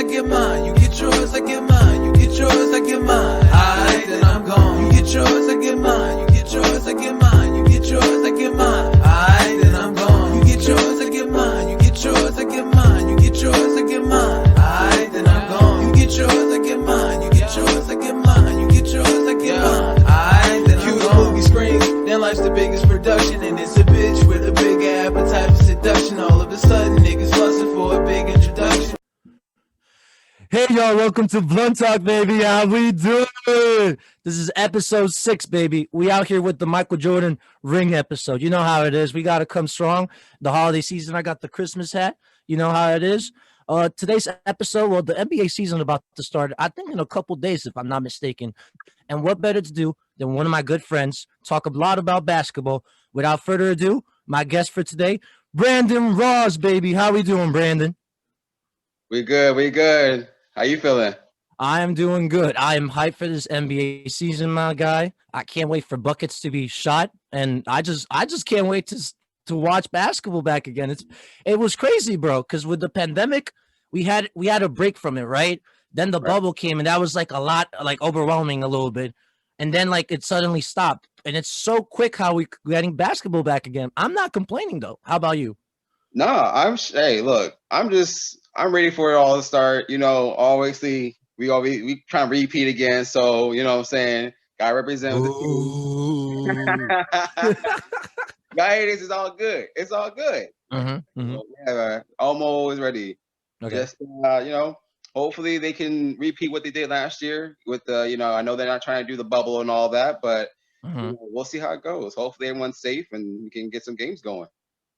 get mine. You get yours, I get mine. You get yours, I get mine. Aight, then I'm gone. You get yours, I get mine. You get yours, I get mine. You get yours, I get mine. Aight, then I'm gone. You get yours, I get mine. You get yours, I get mine. You get yours, I get mine. Aight, then I'm gone. You get yours, I get mine. You get yours, I get mine. You get yours, I get mine. Aight, then I'm gone. Movie screens, then life's the biggest production, and it's a bitch with a big appetite for seduction. All of a sudden, niggas fussing for a big introduction. Hey y'all, welcome to Blunt Talk, baby. How we doing? This is episode 6, baby. We out here with the Michael Jordan ring episode. You know how it is. We got to come strong. The holiday season, I got the Christmas hat. You know how it is. Today's episode, well, the NBA season about to start, I think in a couple days, if I'm not mistaken. And what better to do than one of my good friends talk a lot about basketball. Without further ado, my guest for today, Brandon Ross, baby. How we doing, Brandon? We good. How you feeling? I am doing good. I am hyped for this NBA season, my guy. I can't wait for buckets to be shot, and I just can't wait to watch basketball back again. It was crazy, bro, because with the pandemic, we had a break from it, right? Then the bubble came, and that was like a lot, like overwhelming a little bit, and then like it suddenly stopped, and it's so quick how we getting basketball back again. I'm not complaining though. How about you? No, hey, look, I'm ready for it all to start. You know, obviously we trying to repeat again. So, you know what I'm saying? Gotta represent the team. Guys, it's all good. It's all good. So, yeah, almost ready. Okay. Just you know, hopefully they can repeat what they did last year with the, you know, I know they're not trying to do the bubble and all that, but you know, we'll see how it goes. Hopefully everyone's safe and we can get some games going.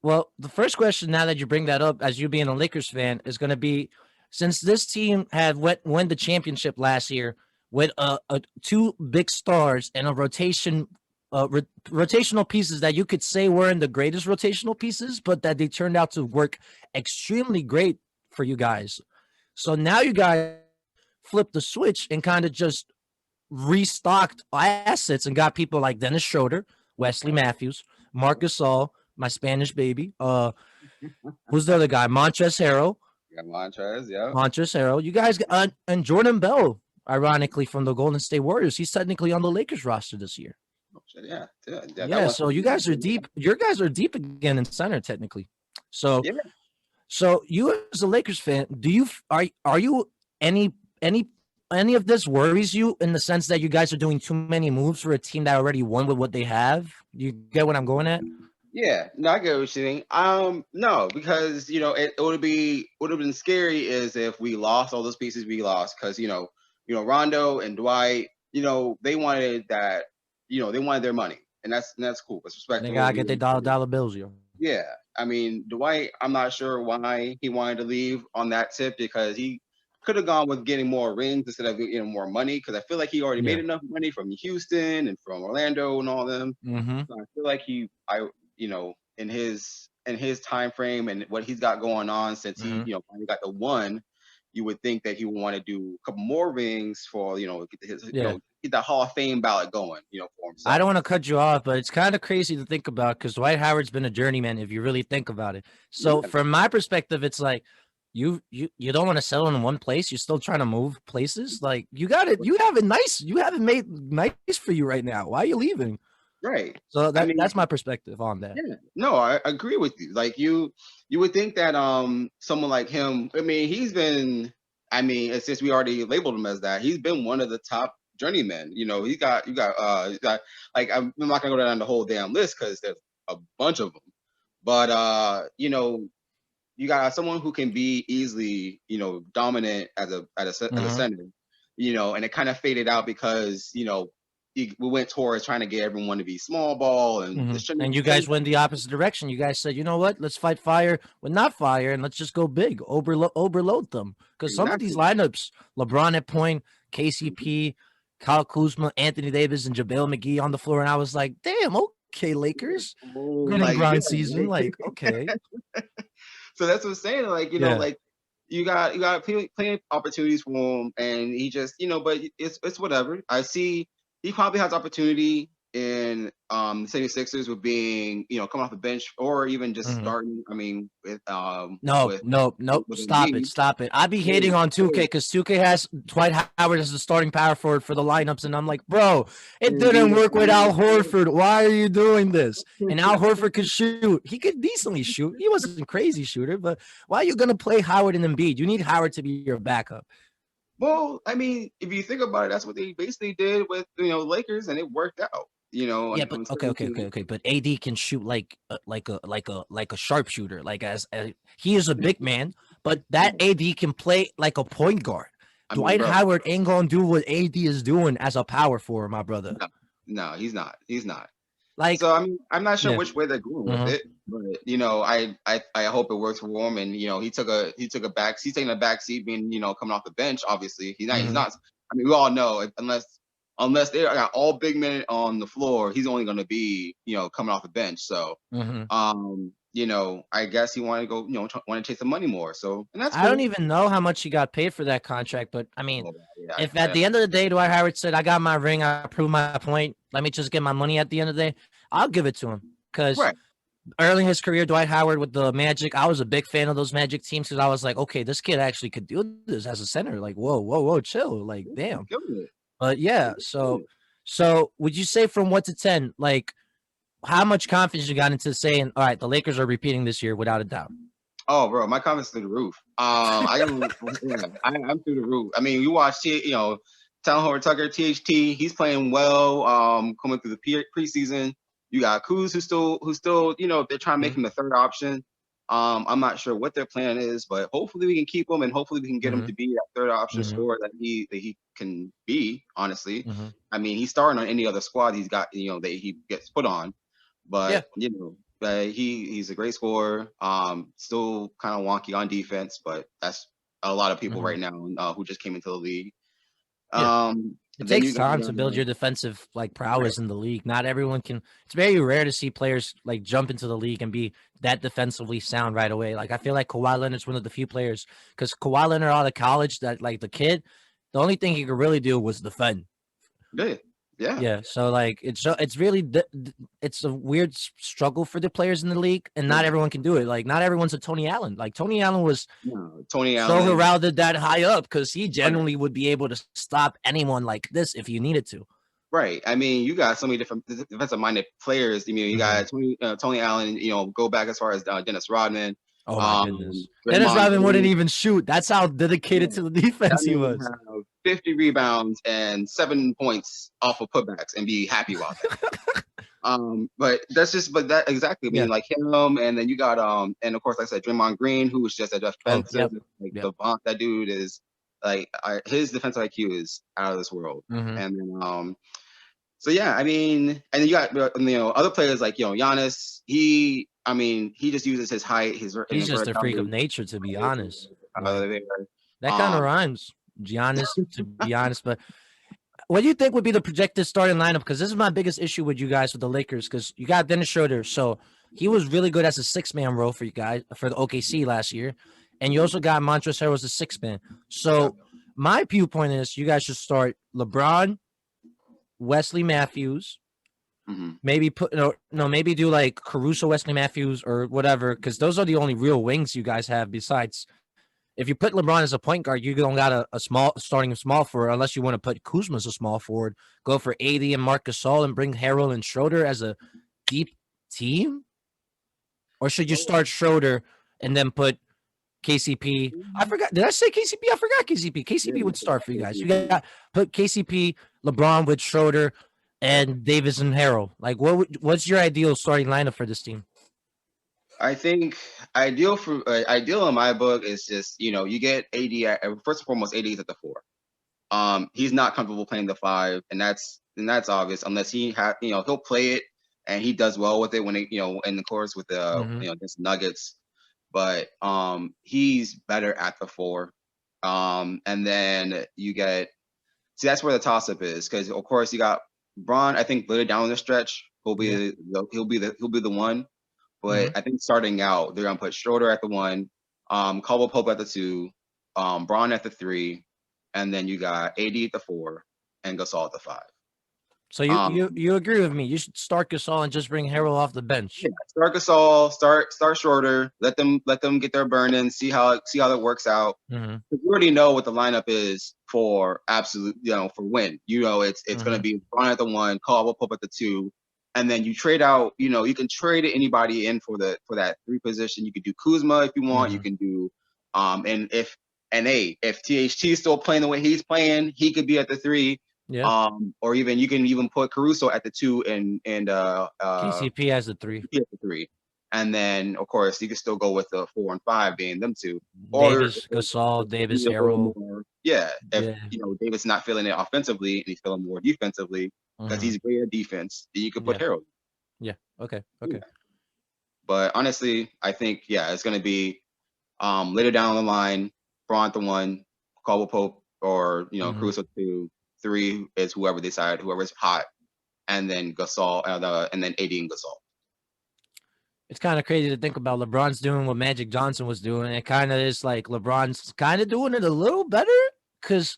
Well, the first question, now that you bring that up, as you being a Lakers fan, is going to be, since this team had won the championship last year with two big stars and a rotational pieces that you could say weren't the greatest rotational pieces, but that they turned out to work extremely great for you guys. So now you guys flipped the switch and kind of just restocked assets and got people like Dennis Schroeder, Wesley Matthews, Marc Gasol, my Spanish baby. Who's the other guy? Montrezl Harrell. Yeah, Montrezl Harrell. You guys and Jordan Bell, ironically, from the Golden State Warriors. He's technically on the Lakers roster this year. Yeah. So you guys are deep. Your guys are deep again in center, technically. So, so you as a Lakers fan, are you any of this worries you in the sense that you guys are doing too many moves for a team that already won with what they have? You get what I'm going at? Yeah, no, I get what you're saying. No, because you know it would have been scary is if we lost all those pieces we lost, because you know Rondo and Dwight, you know they wanted that, you know they wanted their money, and that's cool. It's respectful. They gotta get their dollar bills, yo. Yeah, I mean Dwight, I'm not sure why he wanted to leave on that tip, because he could have gone with getting more rings instead of getting more money, because I feel like he already made enough money from Houston and from Orlando and all them. So I feel like you know, in his time frame and what he's got going on since he, you know, finally got the one, you would think that he would want to do a couple more rings for, you know, get the Hall of Fame ballot going, you know, for himself. I don't want to cut you off, but it's kind of crazy to think about, because Dwight Howard's been a journeyman if you really think about it. So from my perspective, it's like you don't want to settle in one place. You're still trying to move places. Like you have it made nice for you right now. Why are you leaving? Right. So that's my perspective on that. Yeah. No, I agree with you. Like you would think that someone like him, I mean, since we already labeled him as that, he's been one of the top journeymen. You know, you got like, I'm not gonna go down the whole damn list because there's a bunch of them. But you know, you got someone who can be easily, you know, dominant as a center, you know, and it kind of faded out because, you know, we went towards trying to get everyone to be small ball, and and you guys went the opposite direction. You guys said, you know what, let's fight fire with not fire, and let's just go big, overload them, because some of these lineups, LeBron at point, KCP, Kyle Kuzma, Anthony Davis, and JaVale McGee on the floor, and I was like, damn, okay, Lakers, grind season, like okay. So that's what I'm saying, like, you know, like you got plenty of opportunities for him, and he just, you know, but it's whatever. I see. He probably has opportunity in 76ers with being, coming off the bench or even just starting. I mean, with No, with no, nope. with Stop it. Embiid. Stop it. I be hating on 2K because 2K has Dwight Howard as the starting power forward for the lineups. And I'm like, bro, it didn't work with Al Horford. Why are you doing this? And Al Horford could shoot. He could decently shoot. He wasn't a crazy shooter, but why are you going to play Howard and Embiid? You need Howard to be your backup. Well, I mean, if you think about it, that's what they basically did with Lakers, and it worked out. Yeah, but okay. But AD can shoot like a sharpshooter. Like he is a big man, but that AD can play like a point guard. Dwight Howard ain't gonna do what AD is doing as a power forward, my brother. No, he's not. He's not. Like, so I mean, I'm not sure which way they're going with it, but I hope it works for him. And he's taking a back seat, being coming off the bench. Obviously, he's not. I mean, we all know unless they got all big men on the floor, he's only going to be coming off the bench. So I guess he wanted to go want to chase the money more. So and that's cool. I don't even know how much he got paid for that contract, but I mean, if at the end of the day Dwight Howard said, "I got my ring, I proved my point, let me just get my money at the end of the day," I'll give it to him because. Early in his career, Dwight Howard with the Magic, I was a big fan of those Magic teams because I was like, okay, this kid actually could do this as a center. Like, whoa, chill. Like, damn. But yeah, so would you say from 1 to 10, like, how much confidence you got into saying, all right, the Lakers are repeating this year without a doubt? Oh, bro, my confidence through the roof. I'm through the roof. I mean, you watch, Talon Horton-Tucker, THT, he's playing well. Coming through the preseason. You got Kuz who's still, they're trying to make him the third option. I'm not sure what their plan is, but hopefully we can keep him and hopefully we can get him to be that third option scorer that he can be, honestly. I mean, he's starting on any other squad he's got, that he gets put on. But he's a great scorer. Still kind of wonky on defense, but that's a lot of people right now who just came into the league. It takes time to build your defensive prowess in the league. Not everyone can. It's very rare to see players jump into the league and be that defensively sound right away. Like I feel like Kawhi Leonard's one of the few players because Kawhi Leonard out of college that the kid, the only thing he could really do was defend. Yeah. So it's really it's a weird struggle for the players in the league, and not everyone can do it. Like not everyone's a Tony Allen. Like Tony Allen was so heralded that high up because he generally would be able to stop anyone like this if you needed to. Right. I mean, you got so many different defensive-minded players. I mean, you got Tony Allen. Go back as far as Dennis Rodman. Oh my goodness! Dennis Rodman wouldn't even shoot. That's how dedicated to the defense he was. 50 rebounds and 7 points off of putbacks and be happy about that. But that exactly. I mean, like him, and then you got and of course, like I said, Draymond Green, who was just a defensive savant. That dude is his defensive IQ is out of this world. And then so yeah, I mean, and then you got other players like Giannis. He just uses his height. He's just a freak of nature, to be honest. That kind of rhymes. Giannis, to be honest, but what do you think would be the projected starting lineup? Because this is my biggest issue with you guys with the Lakers. Because you got Dennis Schroeder, so he was really good as a 6-man role for you guys for the OKC last year, and you also got Montrezl Harrell as a 6-man. So my viewpoint is you guys should start LeBron, Wesley Matthews, maybe maybe do like Caruso, Wesley Matthews, or whatever, because those are the only real wings you guys have besides. If you put LeBron as a point guard, you don't got a starting small forward unless you want to put Kuzma as a small forward. Go for AD and Marc Gasol and bring Harrell and Schroeder as a deep team? Or should you start Schroeder and then put KCP? I forgot. Did I say KCP? I forgot KCP. KCP would start for you guys. You got put KCP, LeBron with Schroeder, and Davis and Harrell. Like, what's your ideal starting lineup for this team? I think ideal in my book is just you get AD first and foremost. AD is at the 4. He's not comfortable playing the 5, and that's obvious unless he'll play it and he does well with it when in the course with the against Nuggets, but he's better at the 4. And then you get that's where the toss up is because of course you got Bron. I think later down the stretch he'll be the one. But I think starting out, they're gonna put Schroeder at the 1, Caldwell Pope at the 2, Bron at the 3, and then you got AD at the 4 and Gasol at the 5. So you agree with me? You should start Gasol and just bring Harrell off the bench. Yeah, start Gasol, start Schroeder, let them get their burn in, see how that works out. Mm-hmm. You already know what the lineup is for absolute, for win. It's going to be Bron at the 1, Caldwell Pope at the 2, and then you trade out. You can trade anybody in for that 3 position. You could do Kuzma if you want. You can do and if THT is still playing the way he's playing, he could be at the 3. Yeah. Or even you can even put Caruso at the 2 and KCP as the 3. At the 3. And then, of course, you can still go with the 4 and 5 being them 2. Davis, Gasol, Davis, Harrell. If Davis not feeling it offensively and he's feeling more defensively because he's great at defense, then you can put Harrell. Yeah. Okay. Yeah. But honestly, I think it's going to be later down the line, Bron at the 1, Caldwell Pope, or Caruso 2, 3 is whoever's hot, and then Gasol, and then AD and Gasol. It's kind of crazy to think about. LeBron's doing what Magic Johnson was doing. It kind of is like LeBron's kind of doing it a little better, because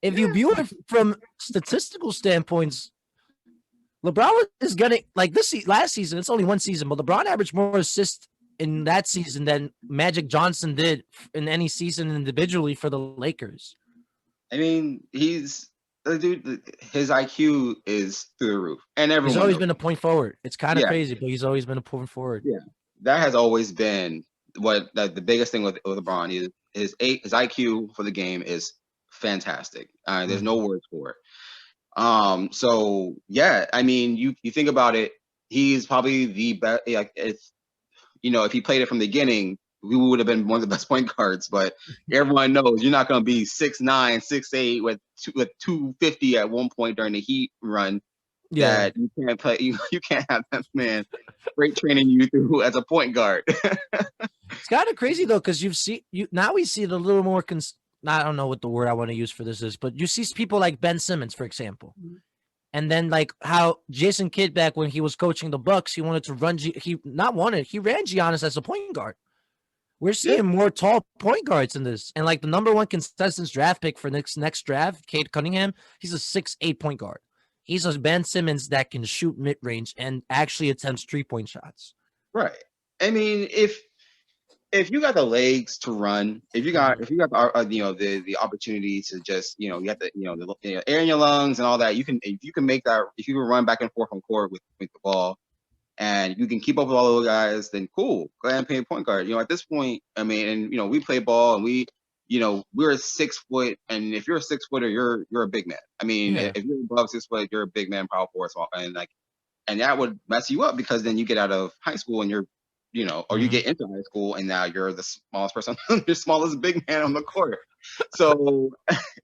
if you view it from statistical standpoints, LeBron is getting like last season. It's only one season, but LeBron averaged more assists in that season than Magic Johnson did in any season individually for the Lakers. I mean, his IQ is through the roof, and he's always been a point forward. It's kind of crazy, but he's always been a point forward. Yeah, that has always been the biggest thing with LeBron is his IQ for the game is fantastic. There's no words for it. So yeah, I mean, you think about it, he's probably the best. If he played it from the beginning, we would have been one of the best point guards, but everyone knows you're not going to be 6'9", 6'8" with 250 at one point during the Heat run. Yeah, that you can't play. You can't have that man straight training you through as a point guard. It's kind of crazy though, because now we see it a little more. I don't know what the word I want to use for this is, but you see people like Ben Simmons, for example. And then like how Jason Kidd back when he was coaching the Bucks, he wanted to run. He ran Giannis as a point guard. We're seeing more tall point guards in this. And like the number 1 consensus draft pick for next draft, Cade Cunningham, he's a 6'8" point guard. He's a Ben Simmons that can shoot mid-range and actually attempts 3-point shots. Right. I mean, if you got the legs to run, if you got the opportunity to just you got the air in your lungs and all that, if you can run back and forth on court with the ball, and you can keep up with all those guys, then cool. Go ahead and play a point guard. At this point, I mean, and we play ball, and we're 6 foot, and if you're a 6-footer, you're a big man. I mean, if you're above 6 foot, you're a big man, power forward, and that would mess you up, because then you get out of high school and you're, or you get into high school and now you're the smallest person, the smallest big man on the court. So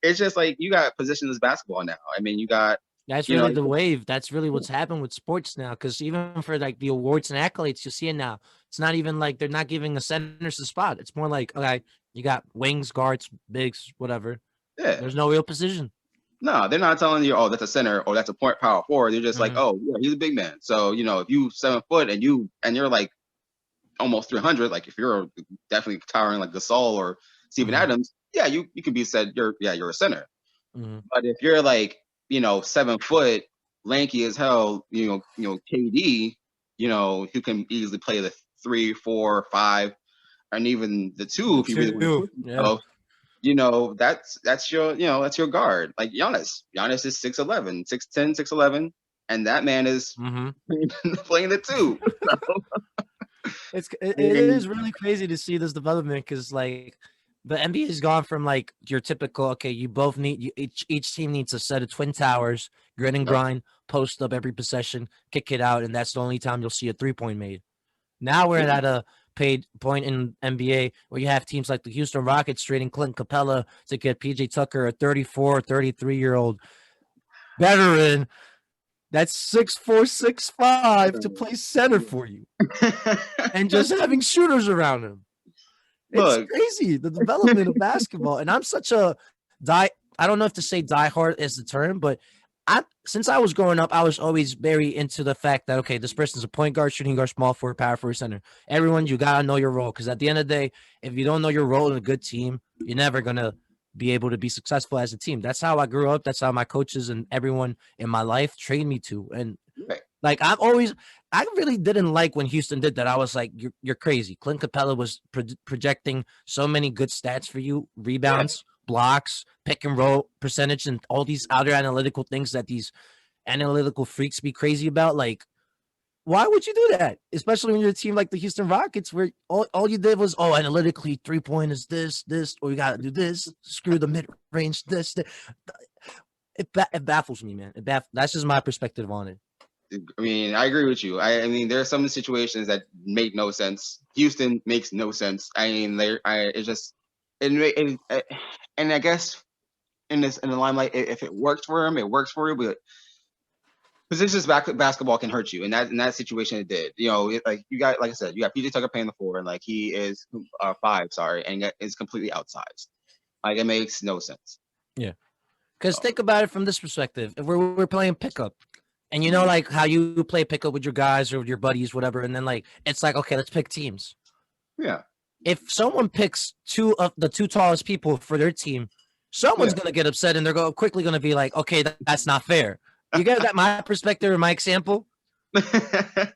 it's just like you got positionless basketball now. I mean, you got. That's really the wave. That's really what's happened with sports now. Because even for like the awards and accolades, you see it now. It's not even like they're not giving the centers the spot. It's more like, okay, you got wings, guards, bigs, whatever. Yeah. There's no real position. No, they're not telling you, oh, that's a center or that's a power forward. They're just like, oh, yeah, he's a big man. So if you 7 foot and you're like almost 300, like if you're definitely towering like Gasol or Steven Adams, yeah, you can be said you're a center. But if you're like 7 foot, lanky as hell, KD, who can easily play the 3, 4, 5, and even the 2 if you really want to. That's your guard. Like Giannis is 6'11", 6'10", 6'11", and that man is playing the 2. It is really crazy to see this development, because like the NBA has gone from like your typical, okay, you both need, each team needs a set of twin towers, grit and grind, post up every possession, kick it out, and that's the only time you'll see a 3-point made. Now we're at a paid point in NBA where you have teams like the Houston Rockets trading Clint Capella to get PJ Tucker, a 34, 33-year-old veteran that's 6'4", 6'5" to play center for you, and just having shooters around him. It's crazy, the development of basketball. And I'm such a I don't know if to say diehard is the term, but since I was growing up, I was always very into the fact that, okay, this person's a point guard, shooting guard, small forward, power forward, center. Everyone, you got to know your role, because at the end of the day, if you don't know your role in a good team, you're never going to be able to be successful as a team. That's how I grew up. That's how my coaches and everyone in my life trained me to. And Right. like I really didn't like when Houston did that. I was like, you're crazy. Clint Capella was projecting so many good stats for you: rebounds, blocks, pick and roll percentage, and all these other analytical things that these analytical freaks be crazy about. Like, why would you do that? Especially when you're a team like the Houston Rockets, where all you did was, analytically 3-point is this, or you got to do this, screw the mid range, this. It baffles me, man. That's just my perspective on it. I mean, I agree with you. I mean, there are some situations that make no sense. Houston makes no sense. I mean, it's just, and I guess in the limelight, if it works for him, it works for you. But positions basketball can hurt you, and that situation it did. You know, like I said, you got PJ Tucker playing the 4, and like he is 5, sorry, and is completely outsized. Like it makes no sense. Yeah, because think about it from this perspective: if we're playing pickup. And you know, like how you play pickup with your guys or with your buddies, whatever, and then like it's like, okay, let's pick teams. Yeah. If someone picks 2 of the 2 tallest people for their team, someone's gonna get upset, and they're quickly gonna be like, okay, that's not fair. You get that my perspective or my example? I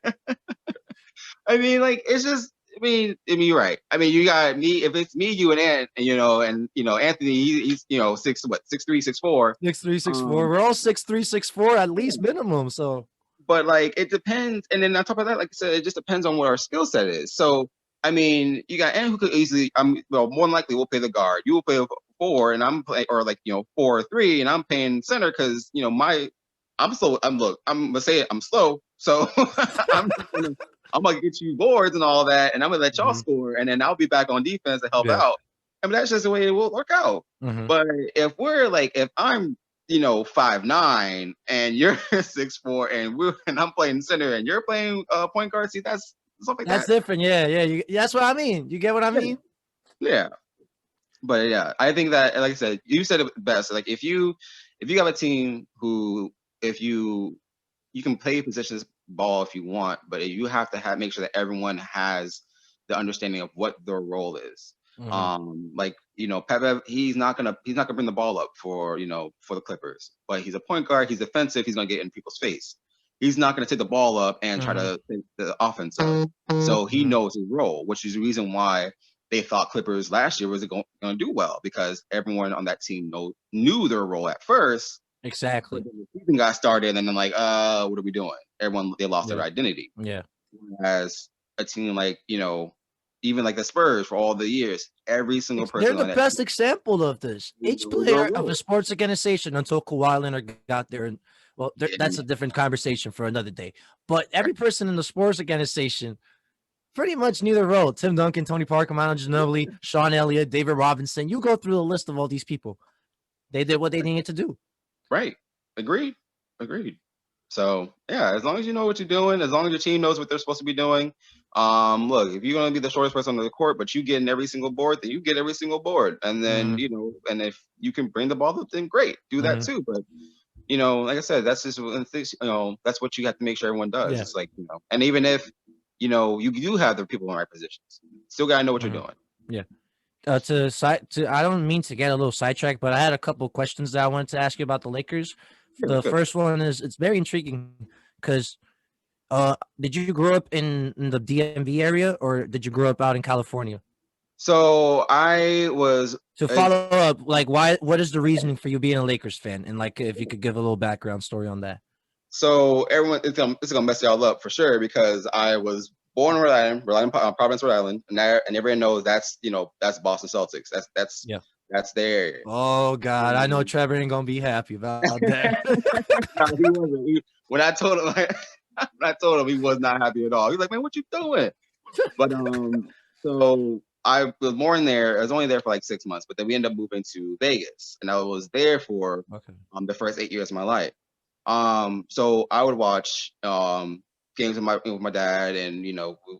mean, like it's just. I mean, you're right. I mean, you got me. If it's me, you, and Anthony, he's 6'3", 6'4". 6'3", 6'4". We're all 6'3", 6'4", at least minimum. So, but like it depends, and then on top of that, like I said, it just depends on what our skill set is. So, I mean, you got Ant who could easily. More than likely, we'll play the guard. You will play 4, and I'm playing, or 4 or 3, and I'm playing center because I'm slow. I'm gonna say it. I'm slow, so I'm gonna get you boards and all that, and I'm gonna let y'all score, and then I'll be back on defense to help out. I mean, that's just the way it will work out. But if I'm 5'9" and you're 6'4", and I'm playing center and you're playing point guard, see that's something that's different. Yeah. That's what I mean. You get what I mean? Yeah. But yeah, I think that, like I said, you said it best. Like if you have a team who, if you can play positions ball if you want, but you have to make sure that everyone has the understanding of what their role is. Like Pepe, he's not gonna bring the ball up for the Clippers, but he's a point guard. He's defensive. He's gonna get in people's face. He's not gonna take the ball up and try to take the offense up. So he knows his role, which is the reason why they thought Clippers last year was going to do well, because everyone on that team knew their role at first. Exactly. But then the season got started, and then like, what are we doing? They lost their identity. Yeah. As a team like even like the Spurs for all the years, every single person. They're the best example of this. Each player of a sports organization until Kawhi Leonard got there, and that's a different conversation for another day. But every person in the sports organization pretty much knew their role. Tim Duncan, Tony Parker, Manu Ginobili, Sean Elliott, David Robinson. You go through the list of all these people. They did what they needed to do. Right. Agreed. So yeah, as long as you know what you're doing, as long as your team knows what they're supposed to be doing. Look, if you're gonna be the shortest person on the court, but you get in every single board, then you get every single board. And then and if you can bring the ball up, then great, do that too. But like I said, that's just that's what you have to make sure everyone does. It's like and even if you do have the people in the right positions, still gotta know what you're doing. Yeah. I don't mean to get a little sidetracked, but I had a couple of questions that I wanted to ask you about the Lakers. The first one is, it's very intriguing because did you grow up in the DMV area, or did you grow up out in California? So I was to follow up, like what is the reasoning for you being a Lakers fan, and like if you could give a little background story on that. So everyone, it's gonna mess y'all up for sure, because I was born in Rhode Island, Providence, Rhode Island, and everyone knows that's Boston Celtics. That's their area. Oh God, I know Trevor ain't gonna be happy about that. No, he wasn't. When I told him, he was not happy at all. He was like, "Man, what you doing?" But so I was born there. I was only there for like 6 months, but then we ended up moving to Vegas, and I was there for the first 8 years of my life. So I would watch games with my dad, and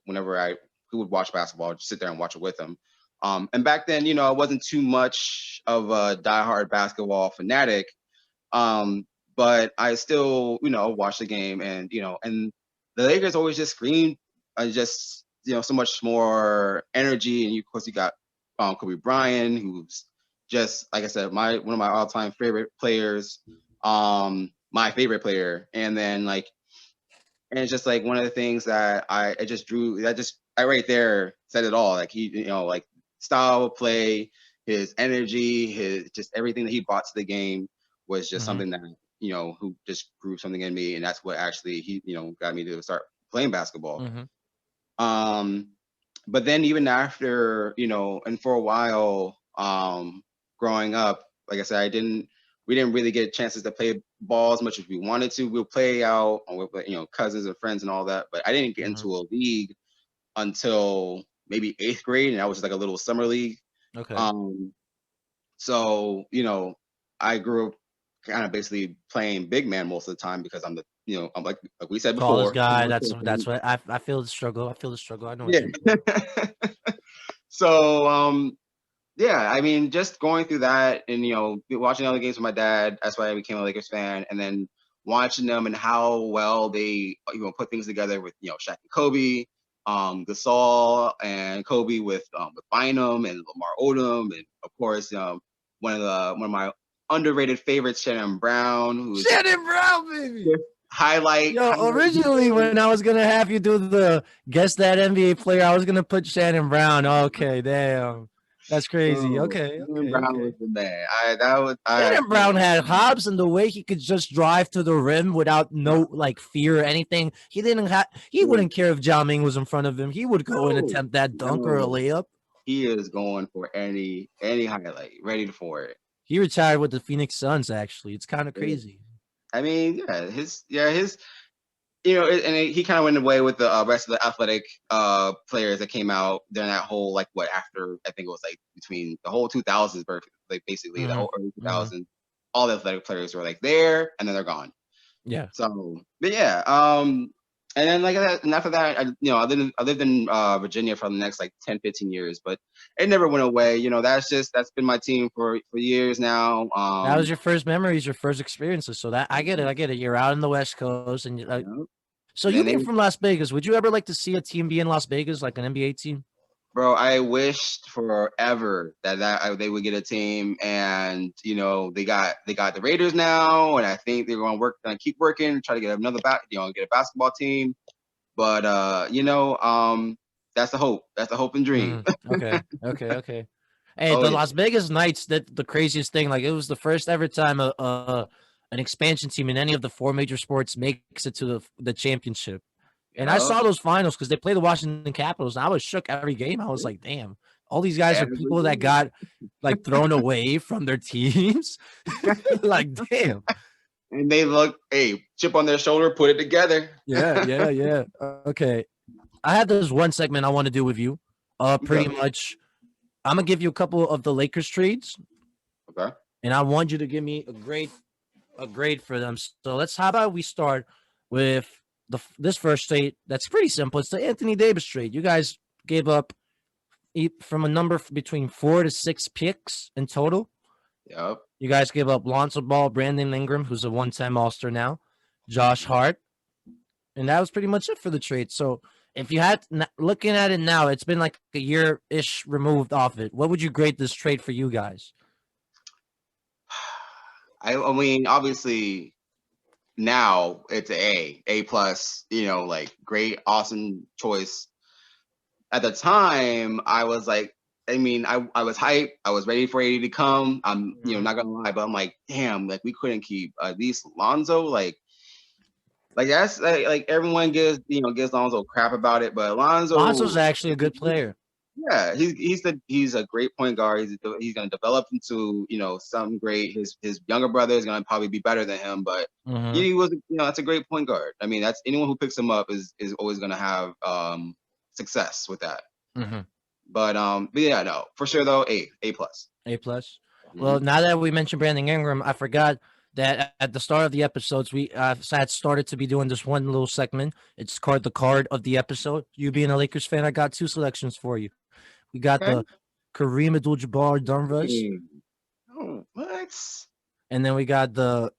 whenever we would watch basketball, I'd just sit there and watch it with him. And back then, I wasn't too much of a diehard basketball fanatic, but I still, watched the game, and and the Lakers always just screamed, so much more energy. And of course, you got Kobe Bryant, who's just like I said, one of my all-time favorite players, my favorite player, and then like, and it's just like one of the things that I just drew that just I right there said it all. Like he, like style of play, his energy, his just everything that he brought to the game was just something that who just grew something in me, and that's what actually he got me to start playing basketball. But then even after and for a while, growing up, like I said, we didn't really get chances to play ball as much as we wanted to. We'll play out with cousins and friends and all that, but I didn't get into a league until maybe 8th grade, and that was just like a little summer league. Okay. So I grew up kind of basically playing big man most of the time because I'm I'm like we said before, tallest guy. That's what I feel the struggle. I feel the struggle. I know. Yeah. So yeah, I mean, just going through that and watching other games with my dad. That's why I became a Lakers fan, and then watching them and how well they put things together with Shaq and Kobe, Gasol and Kobe with Bynum and Lamar Odom, and of course one of my underrated favorites, Shannon Brown, who's Shannon Brown, baby. Highlight. Originally when I was gonna have you do the guess that NBA player, I was gonna put Shannon Brown. Okay, damn, that's crazy. Okay. Brown was the man. Shannon Brown had Hobbs, and the way he could just drive to the rim without no fear or anything. He wouldn't care if John Ming was in front of him. He would go and attempt that dunk or a layup. He is going for any highlight, ready for it. He retired with the Phoenix Suns. Actually, it's kind of crazy. I mean, his, and he kind of went away with the rest of the athletic players that came out during that whole after I think it was between the whole 2000s birth, basically the whole early 2000s, all the athletic players were there and then they're gone. Yeah. So, but yeah, and then and after that, I lived in Virginia for the next 10, 15 years, but it never went away. That's been my team for years now. That was your first memories, your first experiences. So that I get it. You're out in the West Coast, and so you being from Las Vegas, would you ever like to see a team be in Las Vegas, like an NBA team? Bro, I wished forever that they would get a team, and they got the Raiders now, and I think they're going to keep working, try to get another get a basketball team, but that's the hope. That's the hope and dream. Okay. Hey, the Las Vegas Knights, that the craziest thing, it was the first ever time an expansion team in any of the 4 major sports makes it to the championship. And I saw those finals because they play the Washington Capitals, and I was shook every game. I was like, damn, all these guys are people that got thrown away from their teams. Damn. And they look, hey, chip on their shoulder, put it together. Yeah. Okay. I have this one segment I want to do with you. Pretty much, I'm going to give you a couple of the Lakers trades. Okay. And I want you to give me a grade for them. So how about we start with this first trade that's pretty simple. It's the Anthony Davis trade. You guys gave up from a number between 4 to 6 picks in total. Yep. You guys gave up Lonzo Ball, Brandon Ingram, who's a one-time All-Star now, Josh Hart, and that was pretty much it for the trade. So if you had looking at it now, it's been a year-ish removed off it. What would you grade this trade for you guys? I mean, obviously, now it's A plus, great, awesome choice. At the time, I was I was hyped. I was ready for AD to come. I'm, not gonna lie, but I'm like, damn, we couldn't keep at least Lonzo. That's everyone gives Lonzo crap about it, but Lonzo's actually a good player. Yeah, he's a great point guard. He's going to develop into something great. His younger brother is going to probably be better than him, but he was that's a great point guard. I mean, that's anyone who picks him up is always going to have success with that. But yeah, no, for sure though, A plus. A plus. Well, now that we mentioned Brandon Ingram, I forgot that at the start of the episodes, we had started to be doing this one little segment. It's called the card of the episode. You being a Lakers fan, I got 2 selections for you. We got the Kareem Abdul-Jabbar Dumb Rush. Oh, what? And then we got the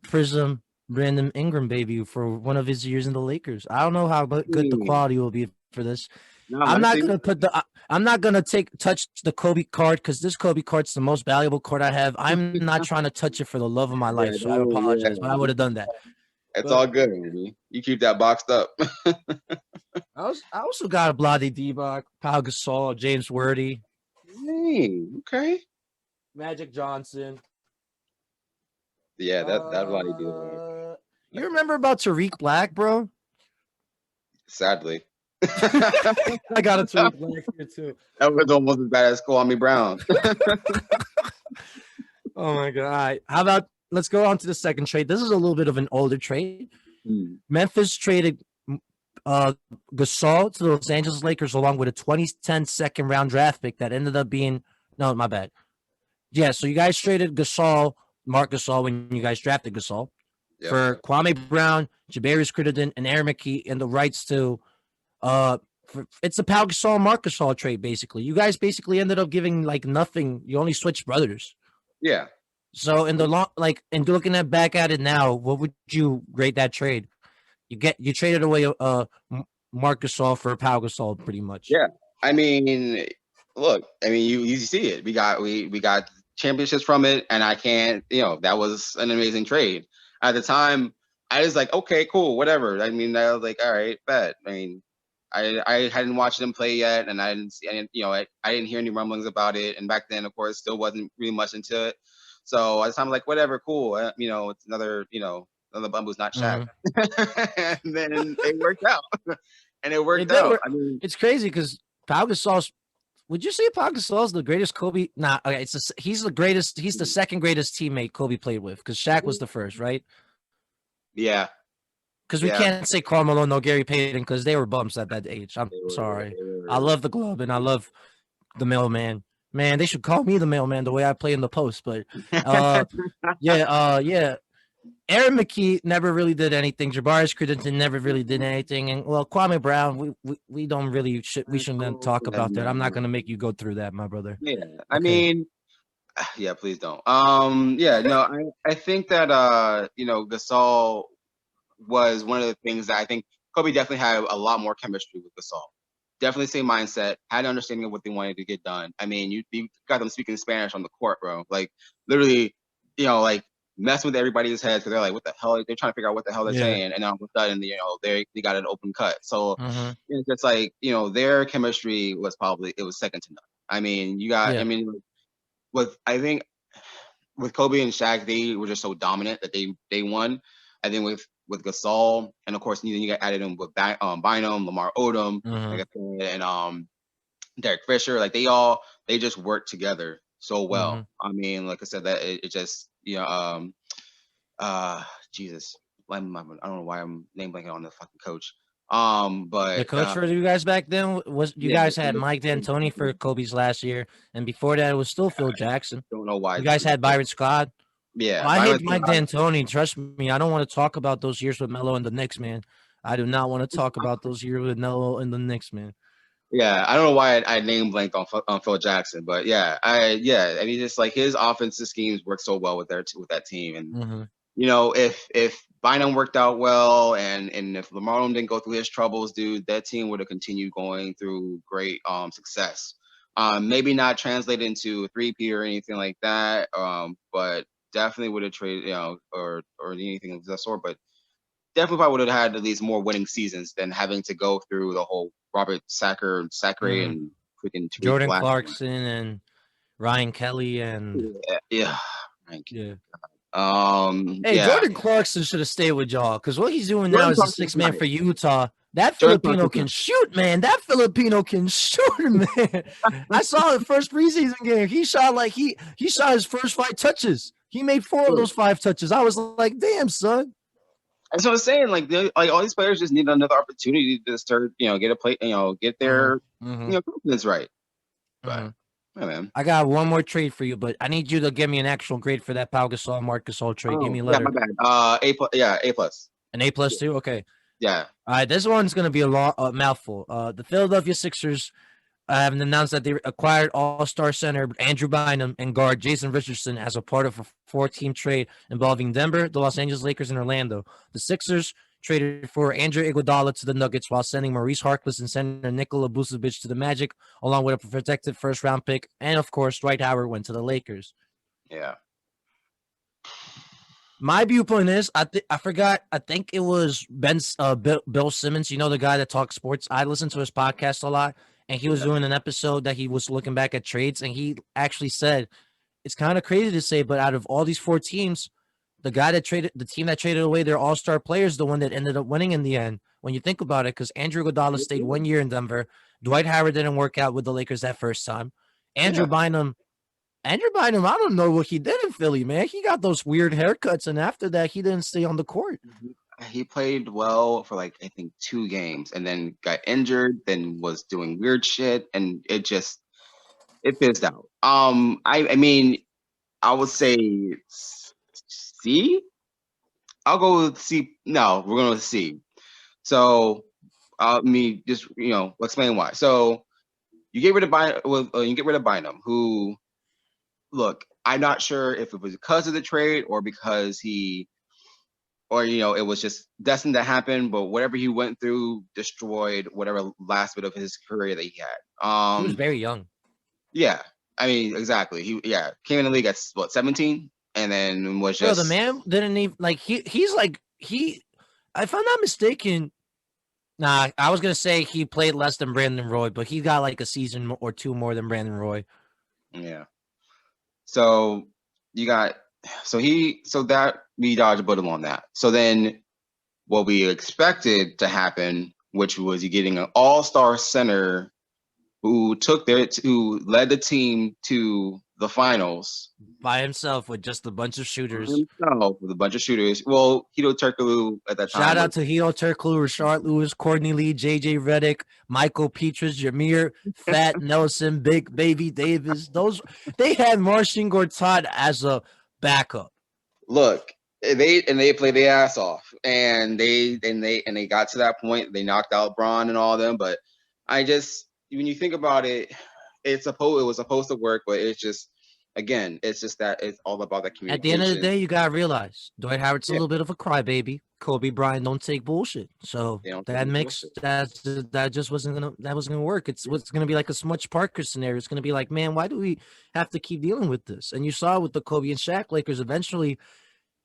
Prism Brandon Ingram baby for one of his years in the Lakers. I don't know how good the quality will be for this. No, I'm not honestly, gonna I'm not gonna touch the Kobe card because this Kobe card's the most valuable card I have. I'm not trying to touch it for the love of my yeah, life, so I no, apologize, but I would have done that. it's But all good, baby. You keep that boxed up. I also got a Bloody Divac, Pau Gasol, James Worthy, Hey, okay. Magic Johnson. Yeah, that bloody dude. You remember about Tariq Black, bro? Sadly, I got a Tariq Black here too. that was almost as bad as Kwame Brown. Oh my god! All right. How about let's go on to the second trade? This is a little bit of an older trade. Memphis traded Gasol to the Los Angeles Lakers along with a 2010 second round draft pick that ended up being no, my bad. Yeah, so you guys traded Mark Gasol when you guys drafted Gasol for Kwame Brown, Jabarius Crittenden, and Aaron McKee, and the rights to it's a Pau Gasol Mark Gasol trade basically. You guys basically ended up giving like nothing. You only switched brothers. Yeah. So in the long and looking back at it now, what would you rate that trade? You traded away Mark Gasol for Pau Gasol pretty much. Yeah. I mean, look, I mean you see it. We got championships from it, and I can't, that was an amazing trade. At the time, I was like, okay, cool, whatever. I mean, I was like, all right, bet. I mean, I hadn't watched them play yet, and I didn't hear any rumblings about it. And back then, of course, still wasn't really much into it. So at the time, I was like, whatever, cool. It's another bum who's not Shaq. And then it worked out. And it worked out. I mean, it's crazy because Pau Gasol's. Would you say Pau Gasol's the greatest Kobe? Nah, okay, he's the greatest. He's the second greatest teammate Kobe played with because Shaq was the first, right? Yeah. Because we can't say Karl Malone or Gary Payton because they were bumps at that age. I'm sorry. I love the Globe and I love the Mailman. Man, they should call me the Mailman the way I play in the post. But yeah. Aaron McKee never really did anything. Jabarius Crittenden never really did anything. And well, Kwame Brown, we don't really we shouldn't talk about that. I'm not gonna make you go through that, my brother. Yeah, I mean, yeah, please don't. Yeah, no, I think that Gasol was one of the things that I think Kobe definitely had a lot more chemistry with Gasol. Definitely same mindset, had an understanding of what they wanted to get done. I mean, you got them speaking Spanish on the court, bro. Like literally, like messing with everybody's heads because they're like, what the hell? They're trying to figure out what the hell they're saying, and all of a sudden, they got an open cut. So it's just like their chemistry was second to none. I mean, I think with Kobe and Shaq, they were just so dominant that they won. I think with Gasol, and of course, you got added in with Bynum, Lamar Odom, like I said, and Derek Fisher. Like they just worked together so well. I mean, like I said, that it just Jesus, I don't know why I'm name blanking on the fucking coach. But the coach for you guys back then was you guys had Mike D'Antoni for Kobe's last year, and before that it was still Phil Jackson. Don't know why you guys had Byron Scott. Yeah, I hate Mike D'Antoni. Trust me, I don't want to talk about those years with Melo and the Knicks, man. I do not want to talk about those years with Melo and the Knicks, man. Yeah, I don't know why I name blanked on Phil Jackson, but I mean, just like his offensive schemes work so well with that team, and if Bynum worked out well, and if Lamar Odom didn't go through his troubles, dude, that team would have continued going through great success. Maybe not translated into a three-peat or anything like that, but definitely would have traded, or anything of that sort, but definitely probably would have had at least more winning seasons than having to go through the whole Robert Sacre and freaking Jordan Clarkson and Ryan Kelly and Jordan Clarkson should have stayed with y'all because what he's doing now is a six-man for Utah. That Filipino can shoot, man. That Filipino can shoot, man. I saw the first preseason game. He shot he shot his first 5 touches. He made 4 of those 5 touches. I was like, damn, son. That's what I'm saying. Like all these players just need another opportunity to start, get a play, get their, confidence right. But, yeah, man. I got one more trade for you, but I need you to give me an actual grade for that Pau Gasol, Marc Gasol trade. Give me a letter. Yeah, my bad. A+. An A+ too? Okay. Yeah. All right. This one's going to be a mouthful. The Philadelphia Sixers have announced that they acquired All-Star center Andrew Bynum and guard Jason Richardson as a part of a 4-team trade involving Denver, the Los Angeles Lakers, and Orlando. The Sixers traded for Andrew Iguodala to the Nuggets while sending Maurice Harkless and center Nikola Vucevic to the Magic, along with a protected first-round pick. And, of course, Dwight Howard went to the Lakers. Yeah. My viewpoint is, I forgot. I think it was Bill Simmons. You know, the guy that talks sports. I listen to his podcast a lot, and he was doing an episode that he was looking back at trades, and he actually said it's kind of crazy to say, but out of all these 4 teams, the team that traded away their all-star players, the one that ended up winning in the end. When you think about it, because Andrew Iguodala stayed 1 year in Denver, Dwight Howard didn't work out with the Lakers that first time. Andrew Bynum, I don't know what he did in Philly, man. He got those weird haircuts, and after that, he didn't stay on the court. He played well for like I think 2 games, and then got injured. Then was doing weird shit, and it fizzed out. I mean, I would say C. I'll go with C. No, we're going with C. So, let me just explain why. So, you get rid of Bynum, who. Look, I'm not sure if it was because of the trade or because it was just destined to happen. But whatever he went through destroyed whatever last bit of his career that he had. He was very young. Yeah, I mean, exactly. He came in the league at 17, and then was just. The man didn't even he's if I'm not mistaken. Nah, I was gonna say he played less than Brandon Roy, but he got like a season or 2 more than Brandon Roy. Yeah. So that we dodged a bullet on that. So then what we expected to happen, which was you getting an all-star center who led the team to the finals by himself with just a bunch of shooters. With a bunch of shooters. Well, Hedo Turkoglu at that time. Shout out to Hedo Turkoglu, Rashard Lewis, Courtney Lee, JJ Redick, Michael Petrus, Jameer, Fat Nelson, Big Baby Davis. They had Marcin Gortat as a backup. Look, they played their ass off, and they got to that point. They knocked out Braun and all of them, but when you think about it, it was supposed to work, but it's just that it's all about that communication. At the end of the day, you gotta realize Dwight Howard's a little bit of a crybaby. Kobe Bryant don't take bullshit. So that just wasn't gonna work. It's gonna be like a Smudge Parker scenario. It's gonna be like, man, why do we have to keep dealing with this? And you saw with the Kobe and Shaq Lakers, eventually,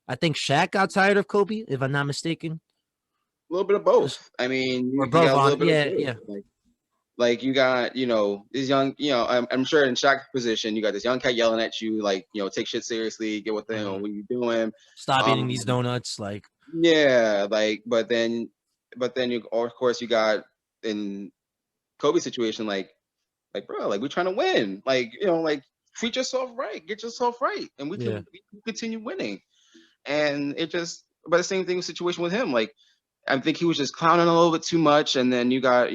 I think Shaq got tired of Kobe, if I'm not mistaken. A little bit of both. I mean, or both. Yeah. Like you got, this young, I'm sure in Shaq's position, you got this young cat yelling at you, like, take shit seriously, get what the hell, what you doing? Stop eating these donuts, like. Yeah, like, but then you, of course, you got in Kobe's situation, like, bro, like we're trying to win, like, like treat yourself right, get yourself right, and we can continue winning. And but the same thing with situation with him, like, I think he was just clowning a little bit too much, and then you got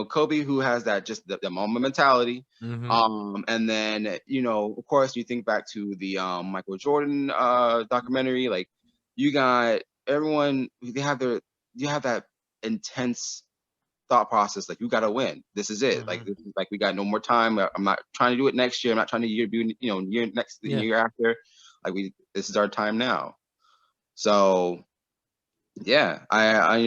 Kobe, who has that just the moment mentality. Mm-hmm. And then, of course, you think back to the Michael Jordan documentary, like you got everyone, you have that intense thought process, like you got to win. This is it. Mm-hmm. Like we got no more time. I'm not trying to do it next year. I'm not trying to do year after. Like this is our time now. So yeah, I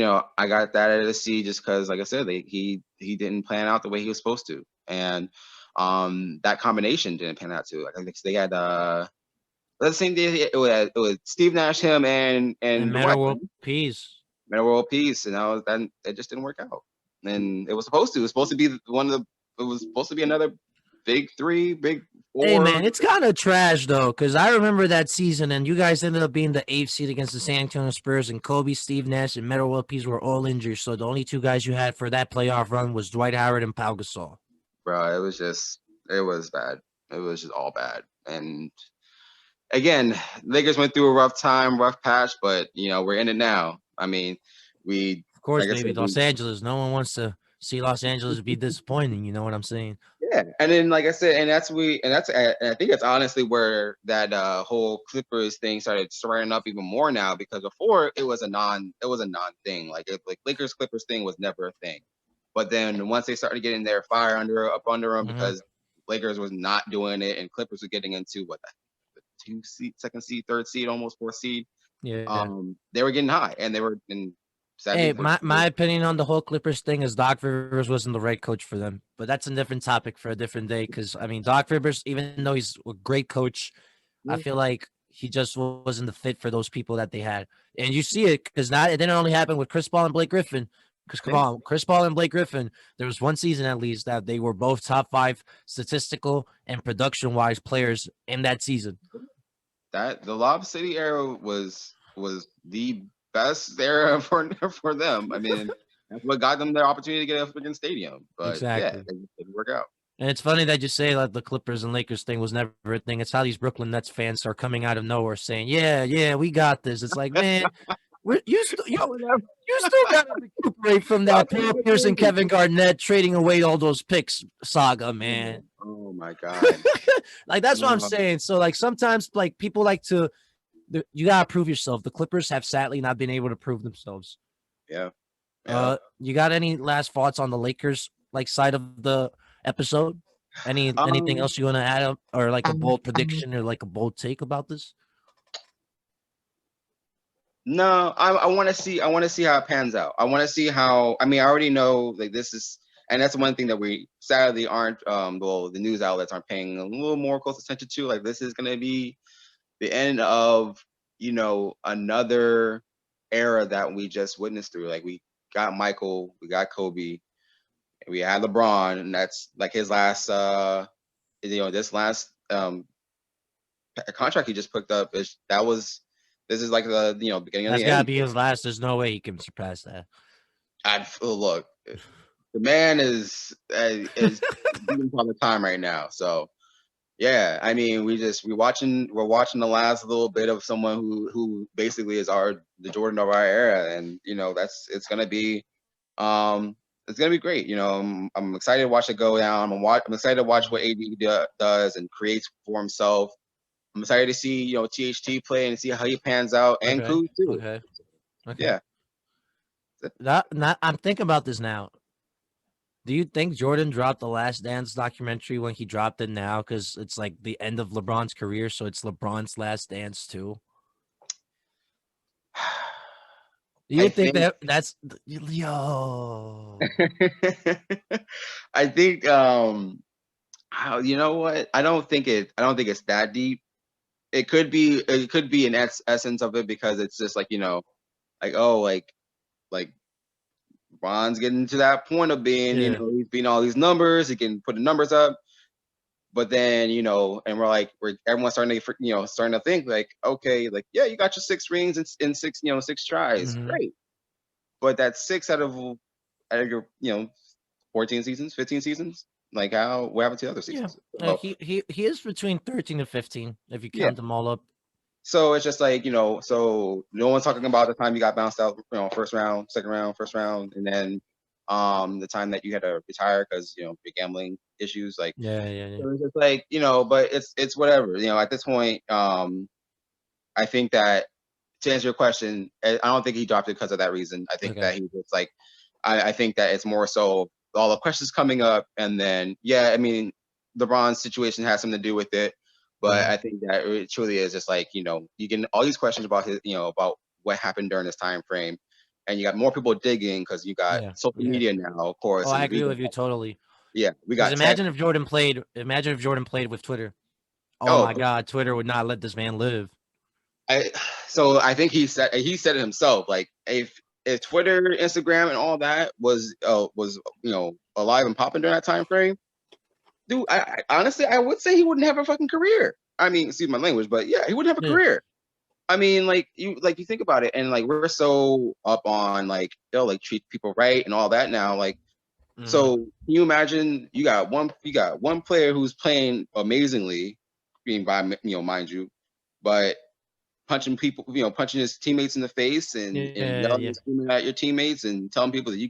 got that at a C just because, like I said, he didn't plan out the way he was supposed to, and that combination didn't pan out too. Like I think they had the same day it was Steve Nash, him, and Metta World Peace, and it just didn't work out. And it was supposed to. It was supposed to be It was supposed to be another big 3, big 4. Hey man, it's kind of trash though, because I remember that season, and you guys ended up being the 8th seed against the San Antonio Spurs, and Kobe, Steve Nash, and Metta World Peace were all injured. So the only 2 guys you had for that playoff run was Dwight Howard and Pau Gasol. Bro, it was bad. It was just all bad. And again, Lakers went through a rough patch, but we're in it now. I mean, of course, like baby, Los Angeles. No one wants to see Los Angeles be disappointing. You know what I'm saying? Yeah, and then like I said, and I think that's honestly where that whole Clippers thing started stirring up even more now, because before it was a non thing. Like Lakers Clippers thing was never a thing, but then once they started getting their fire up under them, mm-hmm. because Lakers was not doing it, and Clippers were getting into the 2 seed, 2nd seed, 3rd seed, almost 4th seed. Yeah. They were getting high, and they were in. Hey, Sadly, my opinion on the whole Clippers thing is Doc Rivers wasn't the right coach for them, but that's a different topic for a different day. Because I mean, Doc Rivers, even though he's a great coach, I feel like he just wasn't the fit for those people that they had. And you see it because not it didn't only happen with Chris Paul and Blake Griffin. Because come on, Chris Paul and Blake Griffin, there was one season at least that they were both top 5 statistical and production wise players in that season. that the Lob City era was the best era for them. I mean, that's what got them their opportunity to get a freaking stadium. But yeah, Exactly. it didn't work out. And it's funny that you say that the Clippers and Lakers thing was never a thing. It's how these Brooklyn Nets fans are coming out of nowhere saying, "Yeah, we got this." It's like, man, you still got to recuperate from that Paul Pierce and Kevin Garnett trading away all those picks saga, man. Oh my god! Like that's what I'm saying. So like sometimes like people like to, you gotta prove yourself. The Clippers have sadly not been able to prove themselves. Yeah. You got any last thoughts on the Lakers like side of the episode? Anything else you want to add up, or like a bold prediction or like a bold take about this? No, I want to see how it pans out. I want to see how. I mean, I already know like this is, and that's one thing that we sadly aren't. Well, the news outlets aren't paying a little more close attention to. Like this is going to be the end of another era that we just witnessed through. Like we got Michael, we got Kobe, we had LeBron, and that's like his last. This last contract he just picked up this is like the beginning of the end. That's gotta be his last. There's no way he can surpass that. Look, the man is doing all the time right now. So yeah, I mean, we're watching the last little bit of someone who basically is the Jordan of our era, and it's gonna be great. I'm excited to watch it go down. I'm excited to watch what AD does and creates for himself. I'm excited to see THT play and see how he pans out, and Kuz too. Okay. Yeah. I'm thinking about this now. Do you think Jordan dropped the Last Dance documentary when he dropped it now because it's like the end of LeBron's career, so it's LeBron's last dance too? Do you think that's yo? I think you know what? I don't think it's that deep. It could be an essence of it because it's just like like Ron's getting to that point of being he's beating all these numbers, he can put the numbers up, but then and everyone's starting to think like, okay, like yeah, you got your 6 rings in 6 tries, great, but that's 6 out of your 14 seasons, 15 seasons. Like what happened to the other seasons? Yeah. He is between 13 and 15 if you count them all up. So it's just like so no one's talking about the time you got bounced out, first round, second round, first round, and then the time that you had to retire because your gambling issues. Like yeah. So it's just like but it's whatever. At this point, I think that to answer your question, I don't think he dropped it because of that reason. I think that he was like, I think that it's more so all the questions coming up, and then I mean, LeBron's situation has something to do with it. But I think that it truly is just like, you get all these questions about his, about what happened during this time frame, and you got more people digging because you got social media now, of course. Oh, I agree with you totally. Yeah, we got. Imagine if Jordan played with Twitter. Oh my God, Twitter would not let this man live. So I think he said it himself. Like if Twitter, Instagram, and all that was alive and popping during that time frame. Dude, I honestly, I would say he wouldn't have a fucking career. I mean, excuse my language, but yeah, he wouldn't have a career. I mean, like you think about it, and like we're so up on like treat people right and all that now. Like, so can you imagine you got one player who's playing amazingly, by mind you, but punching people, punching his teammates in the face and yelling and screaming at your teammates and telling people that you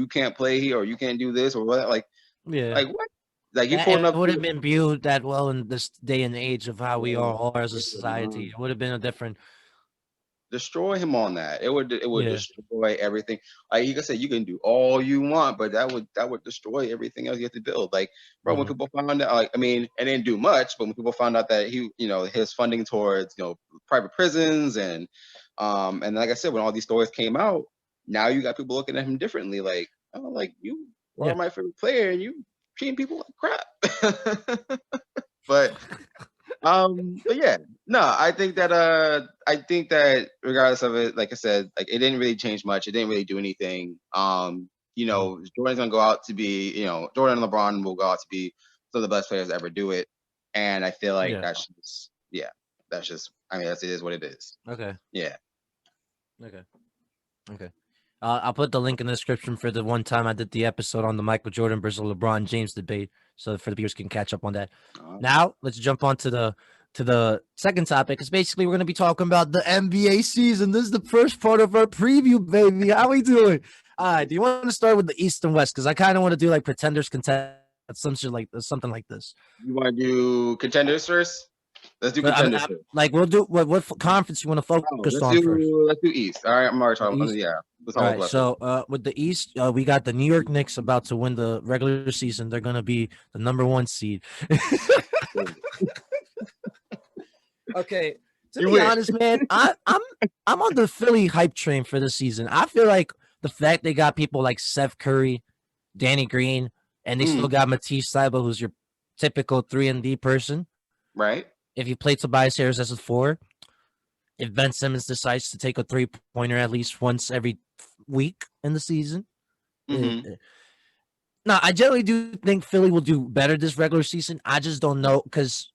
can't play here or you can't do this or what? Like, like what? Like you would have been viewed that well in this day and age of how we all are as a society. It would have been a different. Destroy him on that. It would destroy everything. Like you can say you can do all you want, but that would destroy everything else you have to build. Like, bro, when people found out, like, I mean, it didn't do much, but when people found out that he, his funding towards, private prisons and like I said, when all these stories came out, now you got people looking at him differently. Like, oh, like you are my favorite player and you treating people like crap. but yeah, no, I think that regardless of it, like I said, like it didn't really change much. It didn't really do anything. Jordan's gonna go out to be, Jordan and LeBron will go out to be some of the best players to ever do it. And I feel like that's just, I mean, it is what it is. Okay. Yeah. Okay. I'll put the link in the description for the one time I did the episode on the Michael Jordan versus LeBron James debate, so for the viewers can catch up on that. Now let's jump on to the second topic. Because basically we're going to be talking about the NBA season. This is the first part of our preview, baby. How we doing? All right. Do you want to start with the East and West? Because I kind of want to do like pretenders, contenders, something like this. You want to do contenders first? Let's do contenders first. Like we'll do what conference you want to focus on first? Let's do East. All right, I'm already talking about All right, so with the East, we got the New York Knicks about to win the regular season. They're gonna be the number 1 seed. Okay, to be honest, man, I'm on the Philly hype train for this season. I feel like the fact they got people like Seth Curry, Danny Green, and they still got Matisse Thybulle, who's your typical 3-and-D person. Right. If you play Tobias Harris as a 4, if Ben Simmons decides to take a 3-pointer at least once every week in the season. No, I generally do think Philly will do better this regular season. I just don't know, because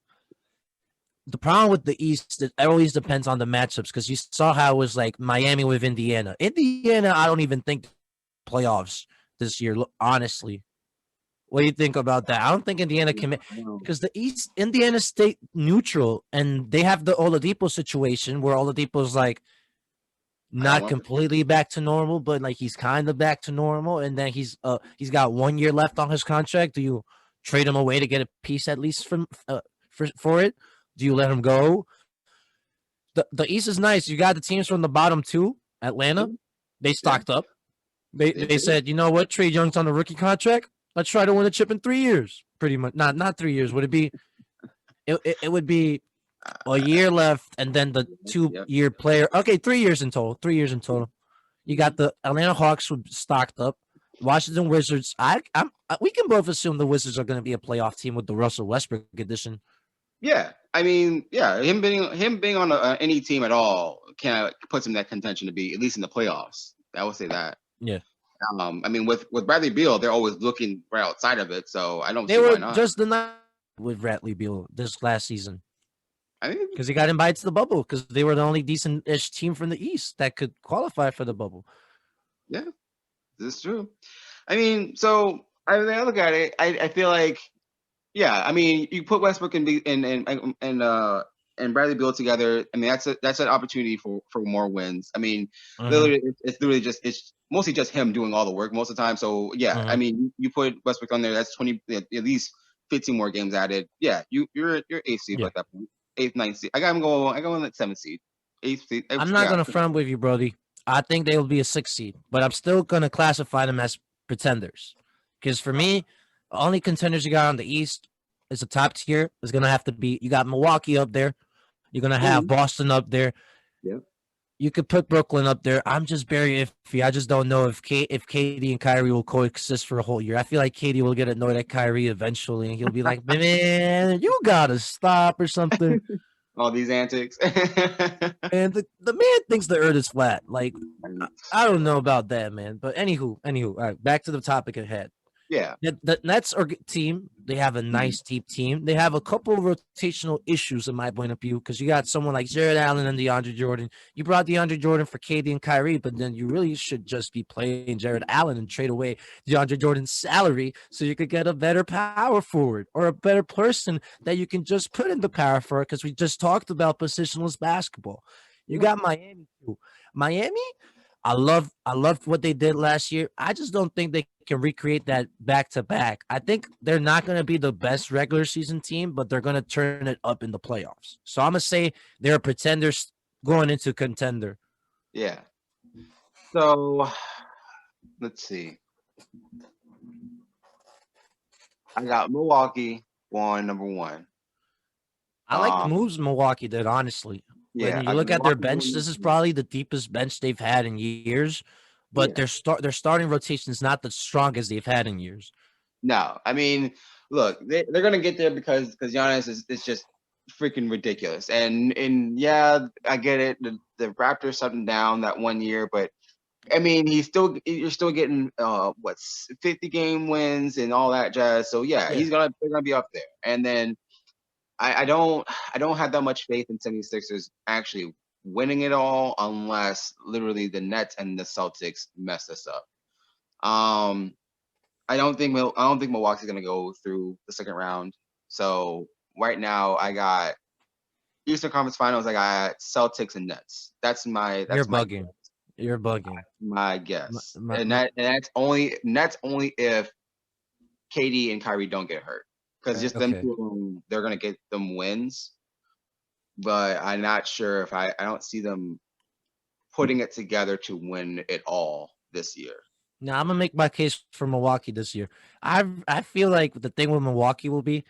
the problem with the East, it always depends on the matchups, because you saw how it was like Miami with Indiana. Indiana, I don't even think playoffs this year, honestly. What do you think about that? I don't think Indiana can, because the East, Indiana stayed neutral, and they have the Oladipo situation where Oladipo's like not completely back to normal, but like he's kind of back to normal, and then he's got 1 year left on his contract. Do you trade him away to get a piece at least from for it? Do you let him go? The East is nice. You got the teams from the bottom 2. Atlanta, they stocked up. They said, you know what? Trae Young's on a rookie contract. Let's try to win a chip in 3 years. Pretty much. Not 3 years. Would it be? It would be a year left, and then the 2-year player. Okay, 3 years in total. 3 years in total. You got the Atlanta Hawks stocked up. Washington Wizards. We can both assume the Wizards are going to be a playoff team with the Russell Westbrook edition. Yeah, I mean, him being on any team at all puts him in that contention to be at least in the playoffs. I would say that. Yeah. I mean, with Bradley Beal, they're always looking right outside of it, so I don't. They were just the night with Bradley Beal this last season. I think because he got invited to the bubble, because they were the only decent-ish team from the East that could qualify for the bubble. Yeah, this is true. I mean, so I look at it. I feel like, I mean, you put Westbrook and Bradley Beal together. I mean, that's an opportunity for more wins. I mean, literally, it's mostly just him doing all the work most of the time. So I mean, you put Westbrook on there. That's 20, at least 15 more games added. Yeah, you're 8th seed at that point. 8th, 9th seed. I got him going at 7th seed. 8th seed. I'm not gonna front with you, Brody. I think they will be a 6th seed, but I'm still gonna classify them as pretenders. Because for me, the only contenders you got on the East is the top tier. Is gonna have to be, you got Milwaukee up there. You're gonna have Boston up there. Yep. You could put Brooklyn up there. I'm just very iffy. I just don't know if KD and Kyrie will coexist for a whole year. I feel like KD will get annoyed at Kyrie eventually, and he'll be like, "Man, you gotta stop" or something. All these antics. And the man thinks the earth is flat. Like, I don't know about that, man. But anywho, all right, back to the topic at hand. Yeah. The Nets are team. They have a nice deep team. They have a couple of rotational issues in my point of view, because you got someone like Jared Allen and DeAndre Jordan. You brought DeAndre Jordan for KD and Kyrie, but then you really should just be playing Jared Allen and trade away DeAndre Jordan's salary so you could get a better power forward or a better person that you can just put in the power forward, because we just talked about positionless basketball. You got Miami too. Miami, I love what they did last year. I just don't think they can recreate that back-to-back. I think they're not going to be the best regular season team, but they're going to turn it up in the playoffs. So I'm going to say they're pretenders going into contender. Yeah. So let's see. I got Milwaukee on number 1. I like the moves Milwaukee did, honestly. When you I look mean, at their Milwaukee's bench, going this is into- probably the deepest bench they've had in years. But yeah. their starting rotation is not the strongest they've had in years. No, I mean, look, they're gonna get there because Giannis is just freaking ridiculous. And yeah, I get it. The Raptors shut him down that 1 year, but I mean, you're still getting 50 game wins and all that jazz. So yeah, they're gonna be up there. And then I don't have that much faith in 76ers actually winning it all unless literally the Nets and the Celtics mess us up. I don't think Milwaukee's gonna go through the second round. So right now I got Eastern Conference Finals. I got Celtics and Nets. That's my You're bugging. You're bugging. my guess. My- And that's only if KD and Kyrie don't get hurt. Because just them Okay. two alone, they're gonna get them wins. But I'm not sure if I don't see them putting it together to win it all this year. Now I'm gonna make my case for Milwaukee this year. I feel like the thing with Milwaukee will be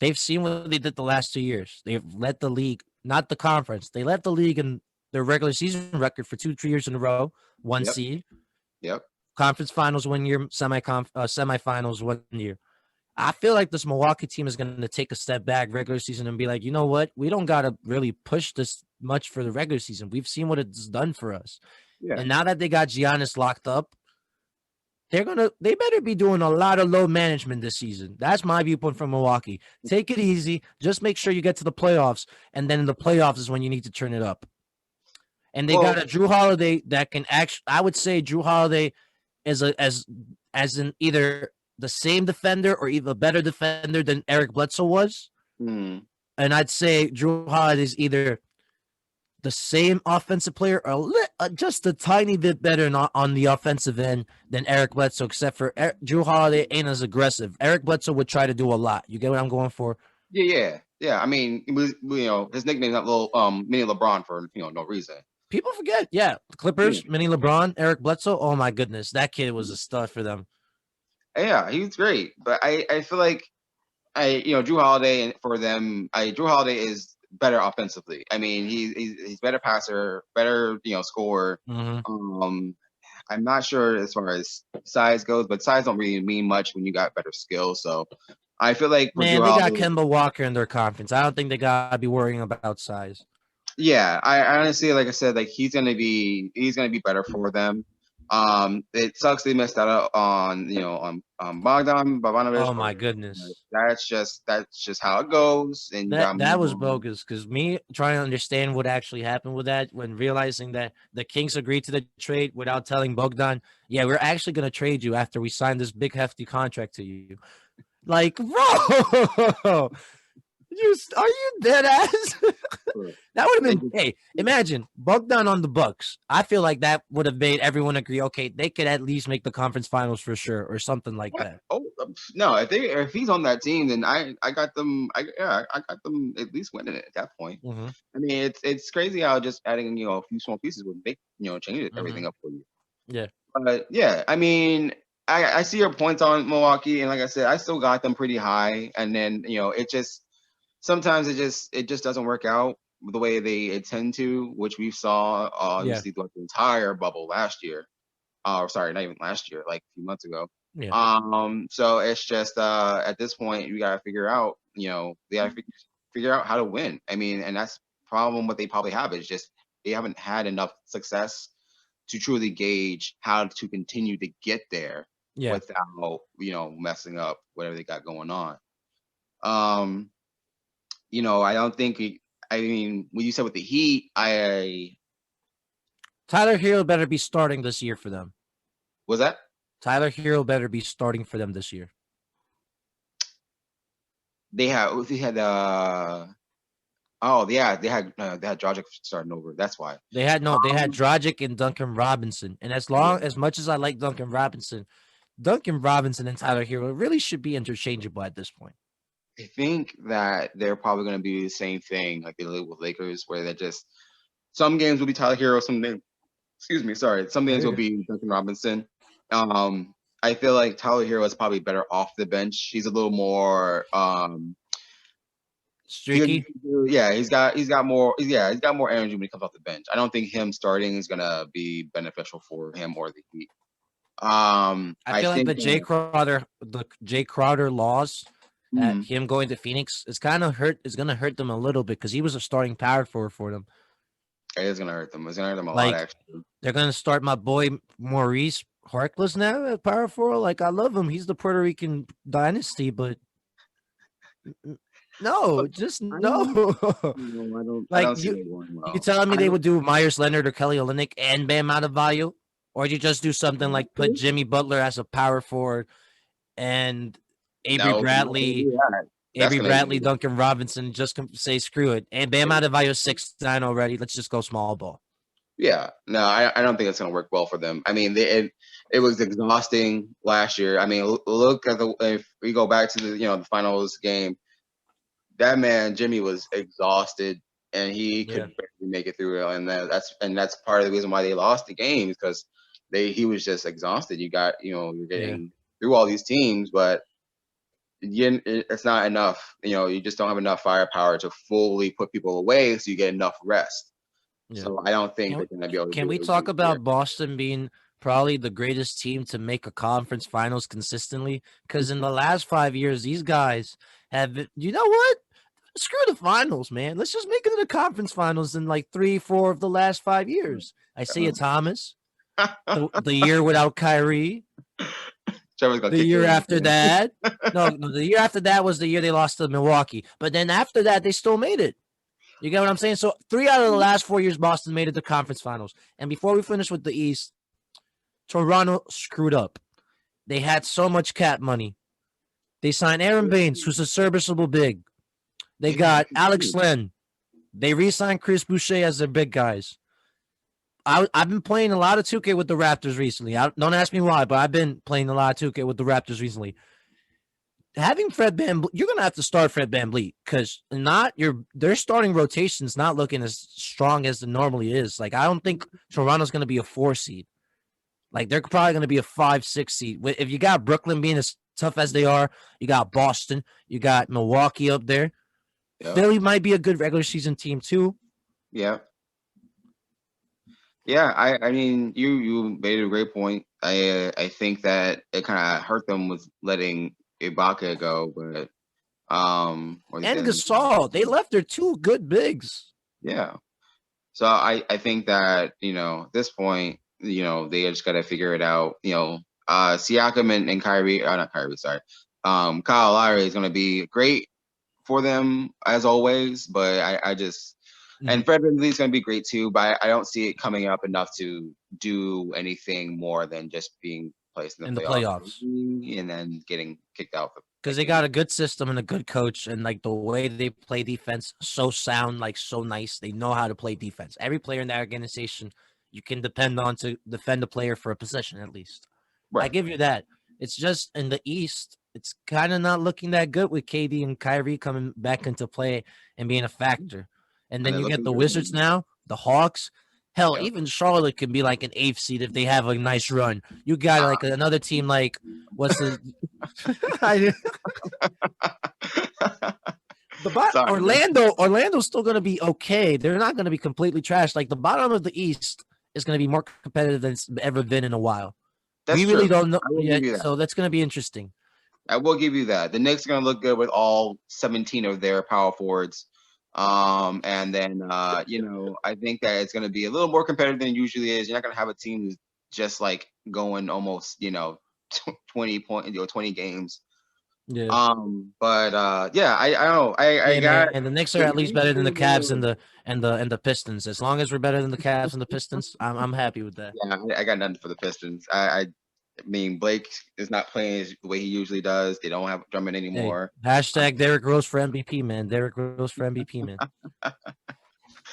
they've seen what they did the last 2 years. They've led the league, not the conference. They led the league in their regular season record for 2-3 years in a row. One Yep. seed, Yep. conference finals 1 year, semifinals 1 year. I feel like this Milwaukee team is going to take a step back regular season and be like, you know what? We don't got to really push this much for the regular season. We've seen what it's done for us. Yeah. And now that they got Giannis locked up, they better be doing a lot of load management this season. That's my viewpoint from Milwaukee. Take it easy. Just make sure you get to the playoffs. And then in the playoffs is when you need to turn it up. And they got a Drew Holiday that can actually, I would say Drew Holiday is as in either the same defender or even a better defender than Eric Bledsoe was. Mm. And I'd say Drew Holiday is either the same offensive player or just a tiny bit better on the offensive end than Eric Bledsoe, except for Drew Holiday ain't as aggressive. Eric Bledsoe would try to do a lot. You get what I'm going for? Yeah. I mean, it was, his nickname's not little mini LeBron for no reason. People forget. Yeah, the Clippers, mini LeBron, Eric Bledsoe. Oh my goodness, that kid was a stud for them. Yeah, he was great, but I feel like Drew Holiday, and for them, Drew Holiday is better offensively. I mean, he's better passer, better scorer. Mm-hmm. I'm not sure as far as size goes, but size don't really mean much when you got better skills. So I feel like they got Kemba Walker in their conference. I don't think they gotta be worrying about size. Yeah, I honestly, like I said, like he's gonna be better for them. It sucks they missed out on Bogdan Bogdanovic. Oh my goodness, that's just how it goes. And that was bogus. Because me trying to understand what actually happened with that, when realizing that the Kings agreed to the trade without telling Bogdan, yeah, we're actually gonna trade you after we sign this big hefty contract to you. Like, bro, are you dead ass? That would have been, hey, imagine Bogdan on the Bucks. I feel like that would have made everyone agree, okay, they could at least make the conference finals for sure, or something like that. Oh no, if he's on that team, then I got them. I got them at least winning it at that point. Mm-hmm. I mean, it's crazy how just adding a few small pieces would make change everything up for you. Yeah, but yeah, I mean, I see your points on Milwaukee, and like I said, I still got them pretty high, and then it just sometimes it just doesn't work out the way they intend to, which we saw obviously throughout the entire bubble last year. Sorry, not even last year, like a few months ago. Yeah. So it's just at this point you gotta figure out, they gotta figure out how to win. I mean, and that's problem what they probably have is just they haven't had enough success to truly gauge how to continue to get there without messing up whatever they got going on. I don't think I mean, when you said with the Heat, Tyler Hero better be starting this year for them. Was that? Tyler Hero better be starting for them this year. They had Dragic starting over. That's why. They had Dragic and Duncan Robinson. And as much as I like Duncan Robinson and Tyler Hero really should be interchangeable at this point. I think that they're probably going to be the same thing like they did with Lakers, where they're just some games will be Tyler Hero, some games will be Duncan Robinson. I feel like Tyler Hero is probably better off the bench. He's a little more Streaky. He's got more energy when he comes off the bench. I don't think him starting is gonna be beneficial for him or the Heat. I feel like think the Jay Crowder loss, him going to Phoenix is kind of is gonna hurt them a little bit because he was a starting power forward for them. It is gonna hurt them. It's gonna hurt them a Like, lot, actually. They're gonna start my boy Maurice Harkless now at power forward. Like, I love him. He's the Puerto Rican dynasty, but no, just no. I don't see it going well. You telling me they would do Myers Leonard or Kelly Olynyk and Bam Adebayo, or you just do something like put Jimmy Butler as a power forward and Avery Bradley, Duncan Robinson, just say screw it, and Bam Adebayo 6'9" already. Let's just go small ball. Yeah, no, I don't think it's going to work well for them. I mean, it was exhausting last year. I mean, look at if we go back to the finals game, that man Jimmy was exhausted and he could barely make it through it, and that's part of the reason why they lost the game, because he was just exhausted. You're getting through all these teams, but it's not enough. You just don't have enough firepower to fully put people away, so you get enough rest. Yeah. So I don't think they're going to be able to. Can we talk about Boston being probably the greatest team to make a conference finals consistently? Because in the last 5 years, these guys have. You know what? Screw the finals, man. Let's just make it to the conference finals in like 3-4 of the last 5 years. Isaiah Thomas, the year without Kyrie. The year after that, the year after that was the year they lost to Milwaukee. But then after that, they still made it. You get what I'm saying? So 3 out of the last 4 years, Boston made it to conference finals. And before we finish with the East, Toronto screwed up. They had so much cap money. They signed Aaron Baines, who's a serviceable big. They got Alex Len. They re-signed Chris Boucher as their big guys. I've been playing a lot of 2K with the Raptors recently. Don't ask me why, but I've been playing a lot of 2K with the Raptors recently. Having Fred VanVleet, you're gonna have to start Fred VanVleet because their starting rotation's not looking as strong as it normally is. Like, I don't think Toronto's gonna be a 4 seed. Like, they're probably gonna be a 5-6 seed. If you got Brooklyn being as tough as they are, you got Boston, you got Milwaukee up there. Yep. Philly might be a good regular season team too. Yeah. Yeah, I mean, you made a great point. I think that it kind of hurt them with letting Ibaka go, but and Gasol, they left their 2 good bigs. Yeah, so I think that at this point, they just got to figure it out. Siakam and Kyrie, not Kyrie, sorry, Kyle Lowry is going to be great for them as always, but I just. And Fred VanVleet is going to be great too, but I don't see it coming up enough to do anything more than just being placed in the playoffs and then getting kicked out. Because they got a good system and a good coach, and like the way they play defense, so sound, like so nice. They know how to play defense. Every player in that organization you can depend on to defend a player for a possession at least. Right. I give you that. It's just in the East, it's kind of not looking that good with KD and Kyrie coming back into play and being a factor. And then you get the Wizards now, the Hawks. Hell, even Charlotte can be like an 8th seed if they have a nice run. You got like another team like Orlando. Orlando's still going to be okay. They're not going to be completely trashed. Like the bottom of the East is going to be more competitive than it's ever been in a while. We really don't know yet, so that's going to be interesting. I will give you that. The Knicks are going to look good with all 17 of their power forwards. And then I think that it's going to be a little more competitive than it usually is. You're not going to have a team who's just like going almost 20 games. Yeah. I don't know. I got, and the Knicks are at least better than the Cavs and the Pistons. As long as we're better than the Cavs and the Pistons, I'm happy with that. Yeah, I got nothing for the Pistons. I mean, Blake is not playing the way he usually does. They don't have Drummond anymore. Hey, # Derrick Rose for MVP, man. Derrick Rose for MVP, man.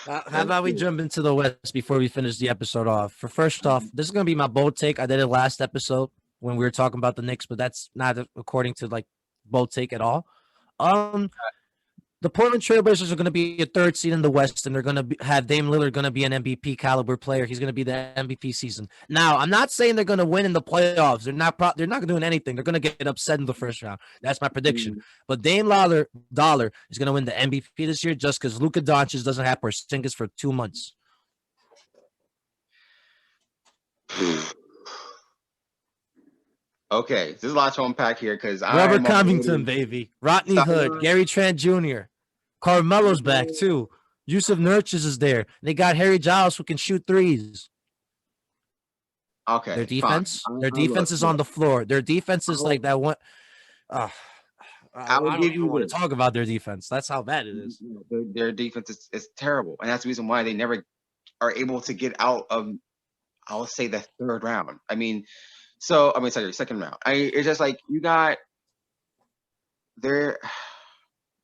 How about we jump into the West before we finish the episode off? First off, this is going to be my bold take. I did it last episode when we were talking about the Knicks, but that's not according to like bold take at all. The Portland Trailblazers are going to be a third seed in the West, and they're going to have Dame Lillard going to be an MVP caliber player. He's going to be the MVP season. Now, I'm not saying they're going to win in the playoffs. They're not doing anything. They're going to get upset in the first round. That's my prediction. But Dame Lillard is going to win the MVP this year just because Luka Doncic doesn't have Porzingis for 2 months. Okay, there's a lot to unpack here because Robert Covington, baby. Rodney Hood, Gary Trent Jr., Carmelo's back too. Yusuf Nurkic is there. They got Harry Giles who can shoot threes. Okay. Their defense is on the floor. Their defense is like that one. I don't even want to talk about their defense. That's how bad it is. Their defense is terrible, and that's the reason why they never are able to get out of, I'll say, the third round. Sorry, second round. It's just like you got there.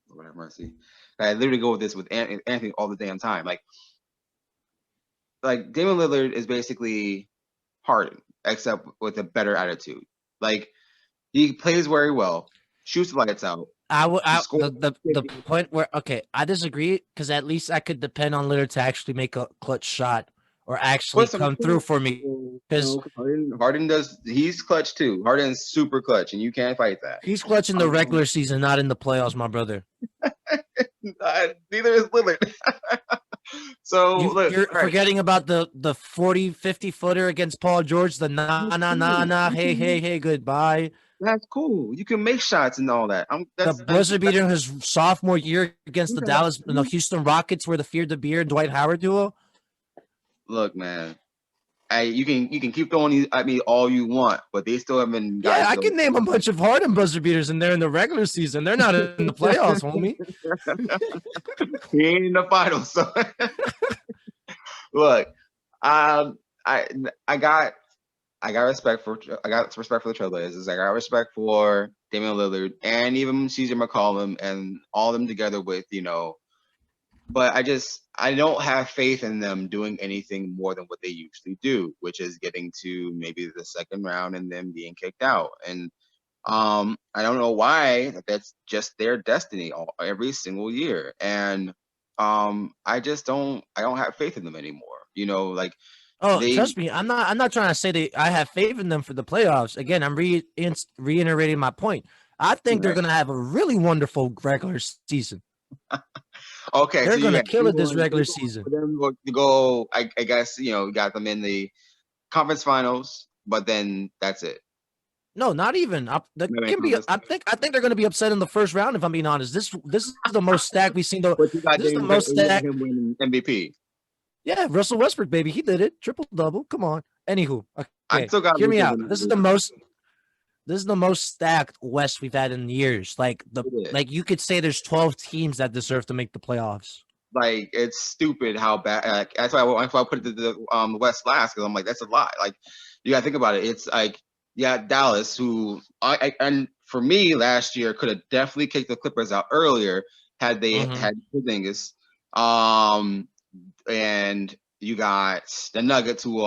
Lord have mercy. I literally go with this with Anthony all the damn time. Like Damian Lillard is basically Harden, except with a better attitude. Like he plays very well, shoots the lights out. The point where I disagree because at least I could depend on Lillard to actually make a clutch shot or actually come through for me. Because Harden does, he's clutch too. Harden's super clutch, and you can't fight that. He's clutch in the regular season, not in the playoffs, my brother. Neither is Lillard. So you're forgetting about the 40, 50 footer against Paul George, the nah, hey, goodbye. That's cool. You can make shots and all that. The buzzer beater in his sophomore year against the Houston Rockets were the Fear the Beer and Dwight Howard duo. Look, man, you can keep throwing at me all you want, but they still haven't. Yeah, I can name a bunch of Harden buzzer beaters, and they're in the regular season. They're not in the playoffs, homie. He ain't in the finals. So look, I got respect for the Trailblazers. I got respect for Damian Lillard and even CJ McCollum and all of them together with But I don't have faith in them doing anything more than what they usually do, which is getting to maybe the second round and then being kicked out. And I don't know why that's just their destiny every single year. And I don't have faith in them anymore. Trust me, I'm not trying to say I have faith in them for the playoffs. Again, I'm reiterating my point. I think they're going to have a really wonderful regular season. Okay, they're gonna kill it this regular season. To go, I guess got them in the conference finals, but then that's it. No, not even. I think they're gonna be upset in the first round. If I'm being honest, this is the most stacked we've seen. This is the most stacked MVP. Yeah, Russell Westbrook, baby, he did it, triple double. Come on. Anywho, okay, hear me out. This is the most stacked West we've had in years. Like you could say there's 12 teams that deserve to make the playoffs. Like it's stupid how bad. That's why I put it to the West last, because I'm like, that's a lot. Like you gotta think about it. It's like Dallas, who and for me last year could have definitely kicked the Clippers out earlier had they had Porzingis. And you got the Nuggets, who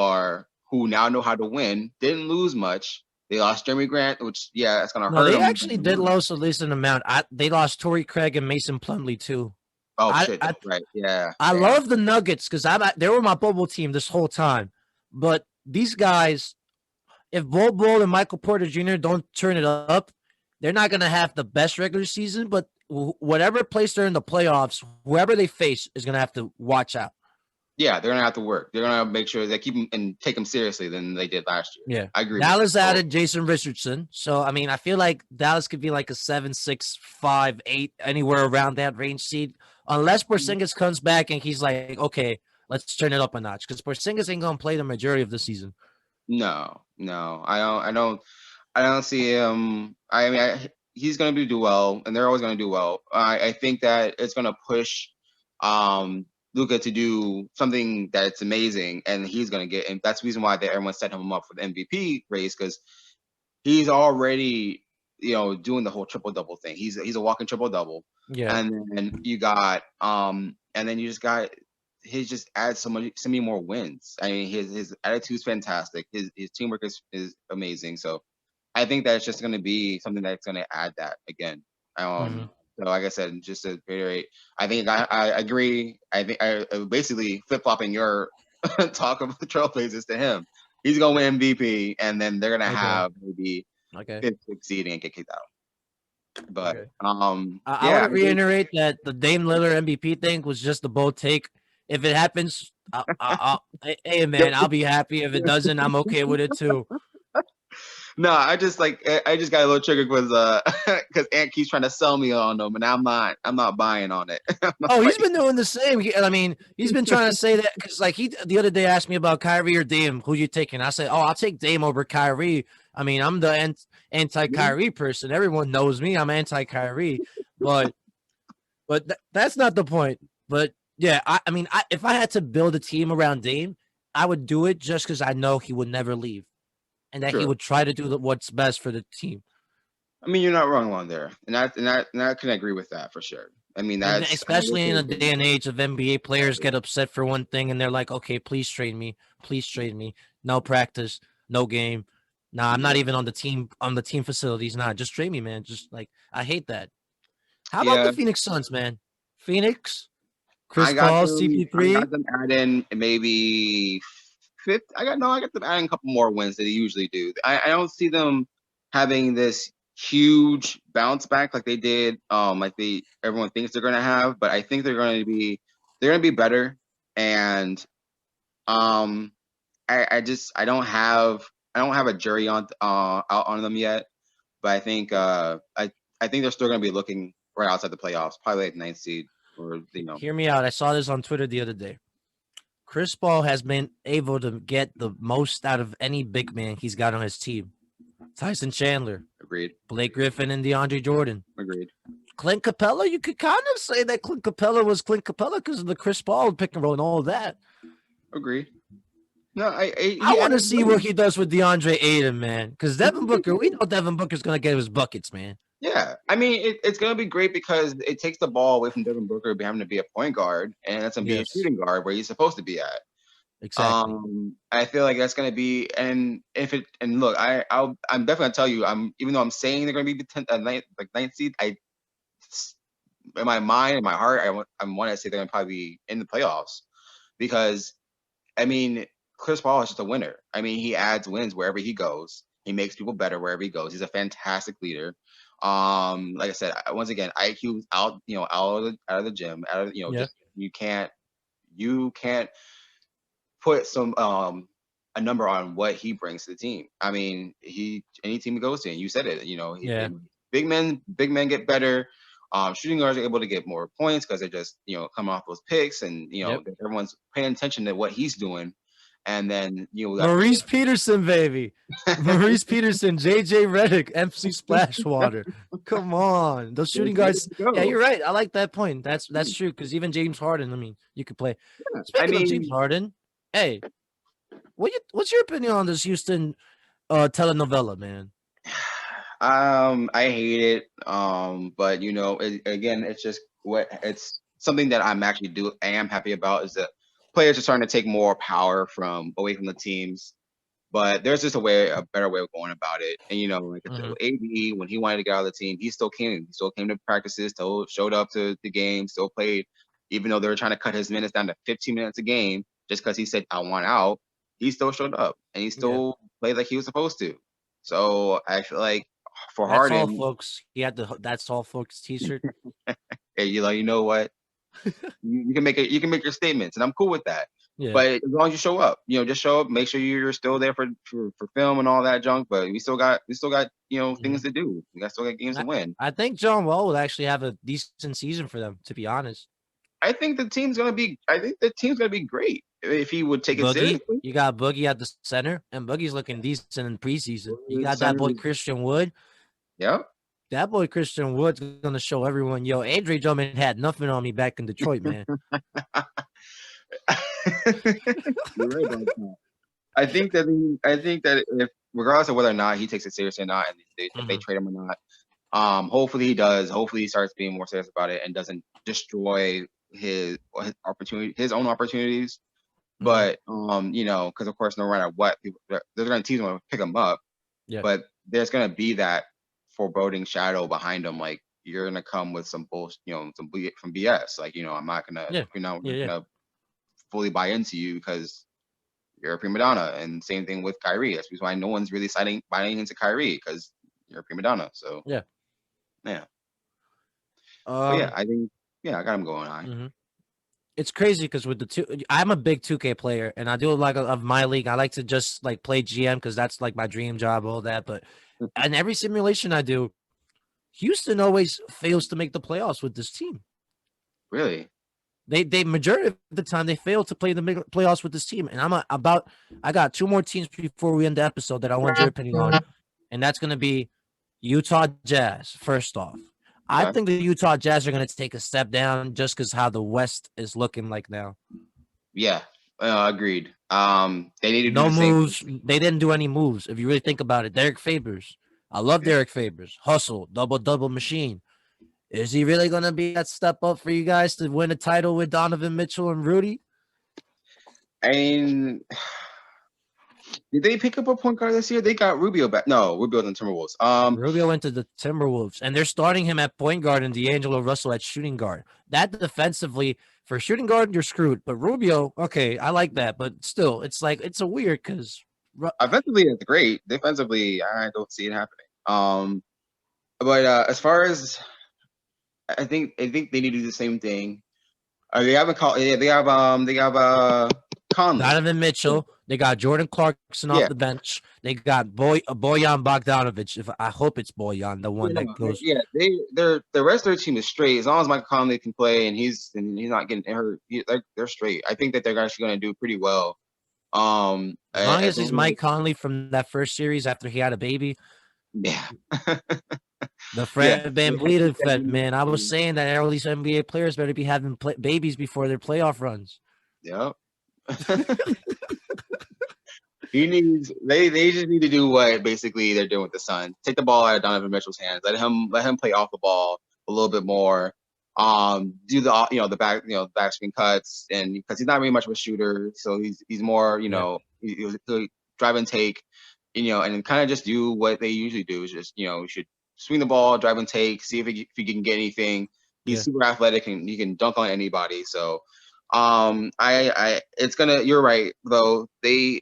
now know how to win. Didn't lose much. They lost Jeremy Grant, which that's gonna hurt them. They actually did lose at least an amount. They lost Torrey Craig and Mason Plumlee too. Oh shit! Right, yeah. I love the Nuggets because they were my bubble team this whole time. But these guys, if Bol Bol and Michael Porter Jr. don't turn it up, they're not gonna have the best regular season. But whatever place they're in the playoffs, whoever they face is gonna have to watch out. Yeah, they're gonna have to work. They're gonna make sure they keep them and take them seriously than they did last year. Yeah, I agree. Dallas added Jason Richardson, so I mean, I feel like Dallas could be like a 7, 6, 5, 8, anywhere around that range seed, unless Porzingis comes back and he's like, okay, let's turn it up a notch, because Porzingis ain't gonna play the majority of the season. No, I don't see him. I mean, he's gonna do well, and they're always gonna do well. I think that it's gonna push Luka to do something that's amazing, and he's gonna get. And that's the reason why everyone set him up for the MVP race, because he's already doing the whole triple double thing. He's a walking triple double. Yeah. And then you got and then you just got just adds so many more wins. I mean, his attitude's fantastic. His teamwork is amazing. So I think that's just gonna be something that's gonna add that again. So, like I said, just to reiterate, I think I agree. I think I basically flip flopping your talk of the Trailblazers to him. He's gonna win MVP, and then they're gonna have maybe fifth, sixth seed and get kicked out. But I want to reiterate that the Dame Lillard MVP thing was just a bold take. If it happens, hey man, I'll be happy. If it doesn't, I'm okay with it too. No, I just got a little triggered because Ant keeps trying to sell me on them, and I'm not buying on it. He's been doing the same. He's been trying to say that because he the other day asked me about Kyrie or Dame, who you taking? I said, I'll take Dame over Kyrie. I mean, I'm the anti-Kyrie person. Everyone knows me. I'm anti-Kyrie, but that's not the point. But yeah, if I had to build a team around Dame, I would do it just because I know he would never leave, and that he would try to do what's best for the team. I mean, you're not wrong on there, and I can agree with that for sure. I mean, that's especially in a day and age of NBA players get upset for one thing and they're like, okay, please trade me. No practice, no game. Nah, I'm not even on the team facilities. Nah, just trade me, man. Just I hate that. How about the Phoenix Suns, man? Phoenix, Chris Paul, CP3. I got them adding maybe fifth. I got them adding a couple more wins than they usually do. I don't see them having this huge bounce back like they did, everyone thinks they're gonna have, but I think they're gonna be better. And I don't have a jury out on them yet, but I think they're still gonna be looking right outside the playoffs, probably like 9th seed or Hear me out. I saw this on Twitter the other day. Chris Paul has been able to get the most out of any big man he's got on his team. Tyson Chandler. Agreed. Blake Griffin and DeAndre Jordan. Agreed. Clint Capella, you could kind of say that Clint Capella was Clint Capella because of the Chris Paul pick and roll and all of that. Agreed. No, I want to see what he does with DeAndre Ayton, man. Because Devin Booker, we know Devin Booker's going to get his buckets, man. Yeah, I mean, it's going to be great because it takes the ball away from Devin Booker having to be a point guard and that's going to be a shooting guard where he's supposed to be at. Exactly. I feel like that's going to be, and look, I'm definitely going to tell you, even though I'm saying they're going to be the 9th seed, in my mind, in my heart, I want to say they're going to probably be in the playoffs because, I mean, Chris Paul is just a winner. I mean, he adds wins wherever he goes. He makes people better wherever he goes. He's a fantastic leader. Like I said, once again, IQ's out of the gym, just, you can't put some a number on what he brings to the team. I mean, any team he goes to, and you said it, big men get better. Shooting guards are able to get more points because they're just come off those picks, and everyone's paying attention to what he's doing. And then Maurice Peterson, baby. Maurice Peterson, JJ Redick, MC Splashwater. Come on, those shooting guards. Yeah, you're right. I like that point. That's true because even James Harden. I mean, you could play. Speaking of James Harden, hey, what's your opinion on this Houston telenovela, man? I hate it. But again, it's something that I am happy about is that players are starting to take more power away from the teams, but there's just a better way of going about it. And AD, when he wanted to get out of the team, he still came to practices, still showed up to the game, still played, even though they were trying to cut his minutes down to 15 minutes a game just because he said I want out. He still showed up and he still played like he was supposed to. So I feel like for Harden, that's all, folks. He had the "That's all, folks" T-shirt. Hey, you know what? you can make your statements, and I'm cool with that. Yeah. But as long as you show up, just show up. Make sure you're still there for film and all that junk. But we still got things to do. We still got games to win. I think John Wall will actually have a decent season for them. To be honest, I think the team's gonna be great if he would take it Boogie, seriously. You got Boogie at the center, and Boogie's looking decent in preseason. You got that boy Christian Wood. Yep. That boy Christian Wood's gonna show everyone, Andre Drummond had nothing on me back in Detroit, man. You're right about that. I think that if regardless of whether or not he takes it seriously or not, and if they trade him or not, hopefully he does. Hopefully he starts being more serious about it and doesn't destroy his own opportunities. But because of course, no matter what, they're gonna tease him to pick him up. Yeah. But there's gonna be that foreboding shadow behind him, like you're gonna come with some bullshit, some BS. Like, I'm not gonna, Yeah. gonna fully buy into you because you're a prima donna. And same thing with Kyrie. That's why no one's really buying into Kyrie because you're a prima donna. So Yeah. yeah. But yeah, I think I got him going on. Mm-hmm. It's crazy because with the two, I'm a big 2K player, and I do a lot of my league. I like to just like play GM because that's like my dream job, all that. But in every simulation I do, Houston always fails to make the playoffs with this team. Really? They majority of the time they fail to play the playoffs with this team. And I got two more teams before we end the episode that I want your opinion on, and that's gonna be Utah Jazz. First off, I think the Utah Jazz are going to take a step down just because how the West is looking like now. Yeah, agreed. They need to do no the same moves. thing. They didn't do any moves. If you really think about it, Derek Favors. I love Derek Favors. Hustle, double machine. Is he really going to be that step up for you guys to win a title with Donovan Mitchell and Rudy? I mean, did they pick up a point guard this year? They got Rubio back. No, Rubio's in Timberwolves. Rubio went to the Timberwolves, and they're starting him at point guard and D'Angelo Russell at shooting guard. That defensively, for shooting guard, you're screwed. But Rubio, okay, I like that. But still, it's like it's a weird because offensively it's great. Defensively, I don't see it happening. But as far as I think they need to do the same thing. They have Conley. Donovan Mitchell. They got Jordan Clarkson off the bench. They got Bojan Bogdanovic. I hope it's Bojan, the one that goes. Yeah, the rest of their team is straight. As long as Michael Conley can play and he's not getting hurt, they're straight. I think that they're actually going to do pretty well. As long as he's Mike Conley from that first series after he had a baby. Yeah. The Fred VanVleet effect, man. I was saying that all these NBA players better be having babies before their playoff runs. Yep. They just need to do what basically they're doing with the Suns. Take the ball out of Donovan Mitchell's hands. Let him play off the ball a little bit more. Do the back screen cuts, and because he's not really much of a shooter, so he's more he'll drive and take, and kind of just do what they usually do. Is just you should swing the ball, drive and take, see if he can get anything. He's super athletic and he can dunk on anybody. So you're right though. The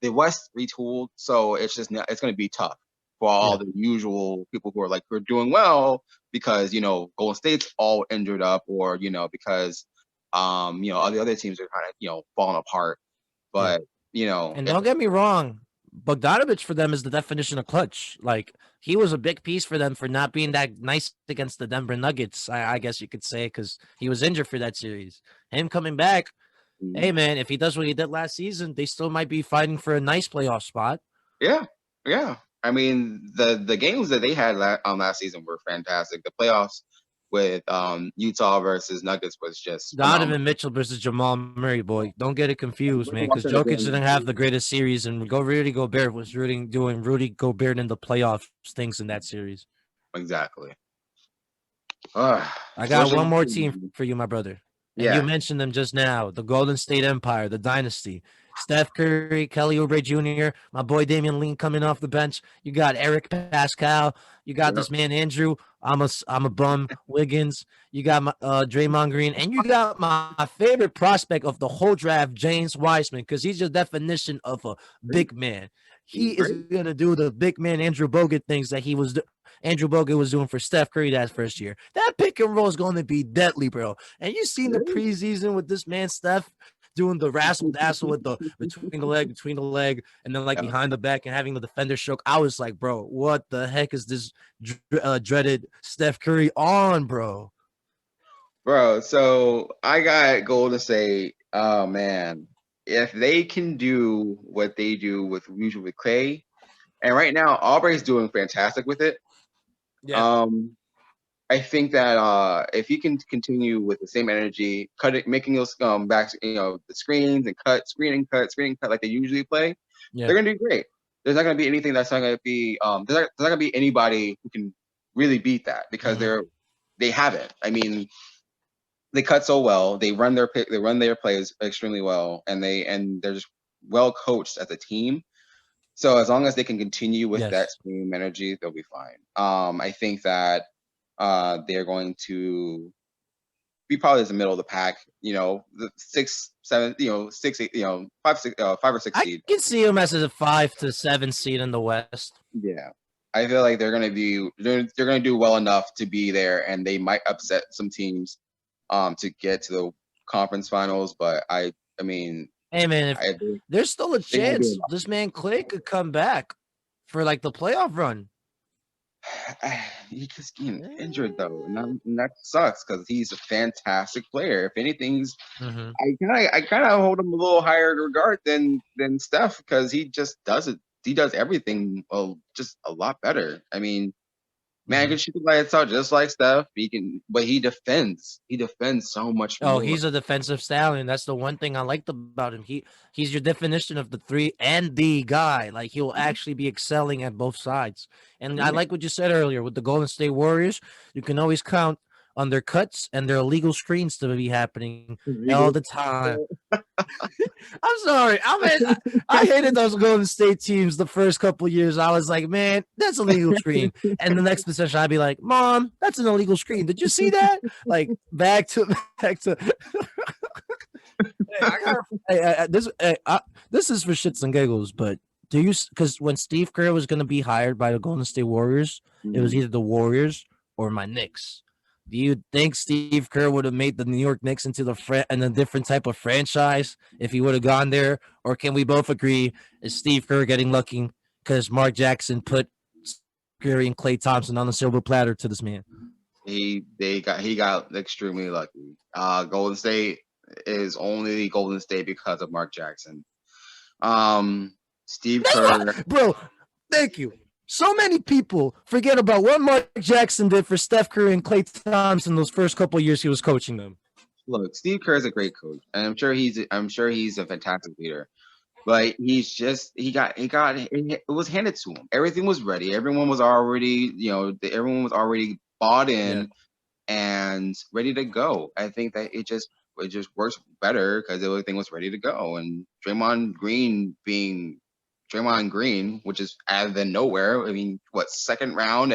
West retooled, so it's gonna be tough for all the usual people who are doing well because Golden State's all injured up or because all the other teams are kind of falling apart. But and don't get me wrong, Bogdanovic for them is the definition of clutch. Like he was a big piece for them for not being that nice against the Denver Nuggets, I guess you could say, because he was injured for that series. Him coming back, hey man, if he does what he did last season, they still might be fighting for a nice playoff spot. Yeah. I mean, the games that they had last season were fantastic. The playoffs with Utah versus Nuggets was just Donovan Mitchell versus Jamal Murray, boy. Don't get it confused, man, because Jokic didn't have the greatest series, and Rudy Gobert was doing Rudy Gobert in the playoff things in that series. Exactly. I got one more team for you, my brother. And you mentioned them just now, the Golden State Empire, the dynasty. Steph Curry, Kelly Oubre Jr., my boy Damian Lee coming off the bench. You got Eric Pascal. You got this man Andrew. I'm a bum. Wiggins. You got my Draymond Green, and you got my favorite prospect of the whole draft, James Wiseman, because he's the definition of a big man. He is gonna do the big man Andrew Bogut things that Andrew Bogut was doing for Steph Curry that first year. That pick and roll is going to be deadly, bro. And you seen the preseason with this man Steph doing the dazzle with the between the leg, and then behind the back and having the defender stroke. I was like, bro, what the heck is this dreaded Steph Curry on, bro? Bro, so I got Golden State. Oh man, if they can do what they do with usually with Clay, and right now Aubre's doing fantastic with it. Yeah. I think that if you can continue with the same energy, making those back, the screens and screen and cut like they usually play, they're gonna do great. There's not gonna be anything that's not gonna be there's not gonna be anybody who can really beat that because they haven't. I mean, they cut so well, they run their plays extremely well, and they're just well coached as a team. So as long as they can continue with that same energy, they'll be fine. I think that they're going to be probably in the middle of the pack. The 6, 7, 6, 8, 5, 6, 5 or 6 I seed. can see him as a 5 to 7 seed in the West. Yeah, I feel like they're gonna do well enough to be there, and they might upset some teams, to get to the conference finals. But I mean, Hey man, I there's still a they gonna do chance this man Clay could come back for like the playoff run. he just getting injured though, and that sucks because he's a fantastic player. If anything, Mm-hmm. I kind of hold him a little higher regard than Steph because he just does it. He does everything just a lot better. I mean, man, can shoot the lights out just like Steph. But he defends. He defends so much Oh, more. he's a defensive stallion. That's the one thing I liked about him. He's your definition of the 3 and D guy. Like he'll actually be excelling at both sides. And I like what you said earlier with the Golden State Warriors. You can always count on their cuts and their illegal screens to be happening all the time. I'm sorry. I hated those Golden State teams the first couple of years. I was like, man, that's a legal screen. And the next possession, I'd be like, Mom, that's an illegal screen. Did you see that? Like back to. This is for shits and giggles, but do you? Because when Steve Kerr was going to be hired by the Golden State Warriors, it was either the Warriors or my Knicks. Do you think Steve Kerr would have made the New York Knicks into a different type of franchise if he would have gone there? Or can we both agree is Steve Kerr getting lucky because Mark Jackson put Curry and Klay Thompson on the silver platter to this man? He got extremely lucky. Golden State is only Golden State because of Mark Jackson. Steve Kerr, bro. Thank you. So many people forget about what Mark Jackson did for Steph Curry and Klay Thompson those first couple of years he was coaching them. Look, Steve Kerr is a great coach, and I'm sure he's a fantastic leader. But he's just it was handed to him. Everything was ready. Everyone was already bought in and ready to go. I think that it just works better because everything was ready to go. And Draymond Green, which is out of the nowhere. I mean, second round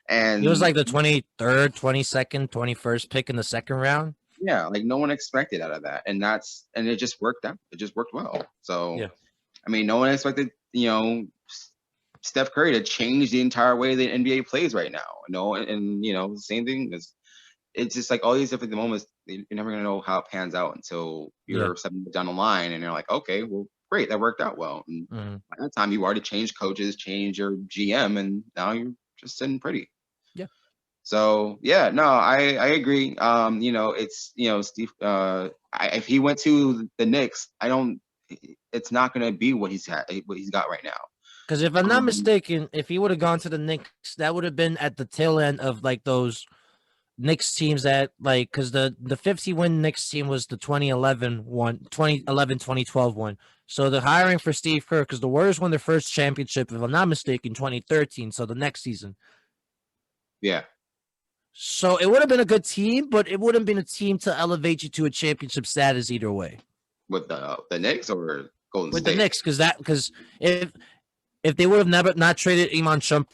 and he was like the 23rd, 22nd, 21st pick in the second round. Yeah, like no one expected out of that, and it just worked out. It just worked well. So, yeah. I mean, no one expected Steph Curry to change the entire way the NBA plays right now. And the same thing is, it's just like all these different moments. You're never gonna know how it pans out until you're 7 down the line, and you're like, okay, well, great, that worked out well. And by that time, you already changed coaches, changed your GM, and now you're just sitting pretty. Yeah. So yeah, no, I agree. It's Steve. If he went to the Knicks, it's not gonna be what he's got right now. Because if I'm not mistaken, if he would have gone to the Knicks, that would have been at the tail end of like those Knicks teams that like, because the 50-win Knicks team was the 2011-2012 one. So the hiring for Steve Kerr, because the Warriors won their first championship, if I'm not mistaken, 2013. So the next season. Yeah. So it would have been a good team, but it wouldn't have been a team to elevate you to a championship status either way. With the Knicks or Golden State? With the Knicks, because if they would have not traded Iman Shumpert,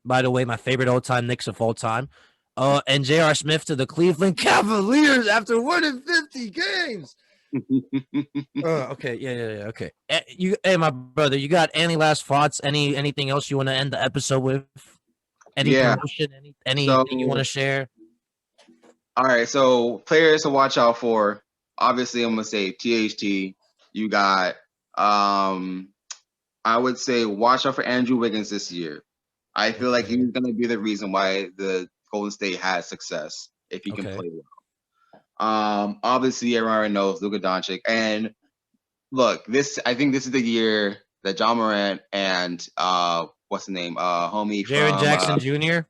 by the way, my favorite all-time Knicks of all time, and J.R. Smith to the Cleveland Cavaliers after winning 50 games. Okay, yeah, okay. Hey, my brother, you got any last thoughts? Anything else you want to end the episode with? Any promotion? Anything you want to share? All right, so players to watch out for. Obviously, I'm gonna say THT. You got, I would say watch out for Andrew Wiggins this year. I feel like he's gonna be the reason why the Golden State has success if he can play well. Obviously, everyone knows Luka Doncic, and look, I think this is the year that John Morant and what's the name, homie Jaren Jackson Jr.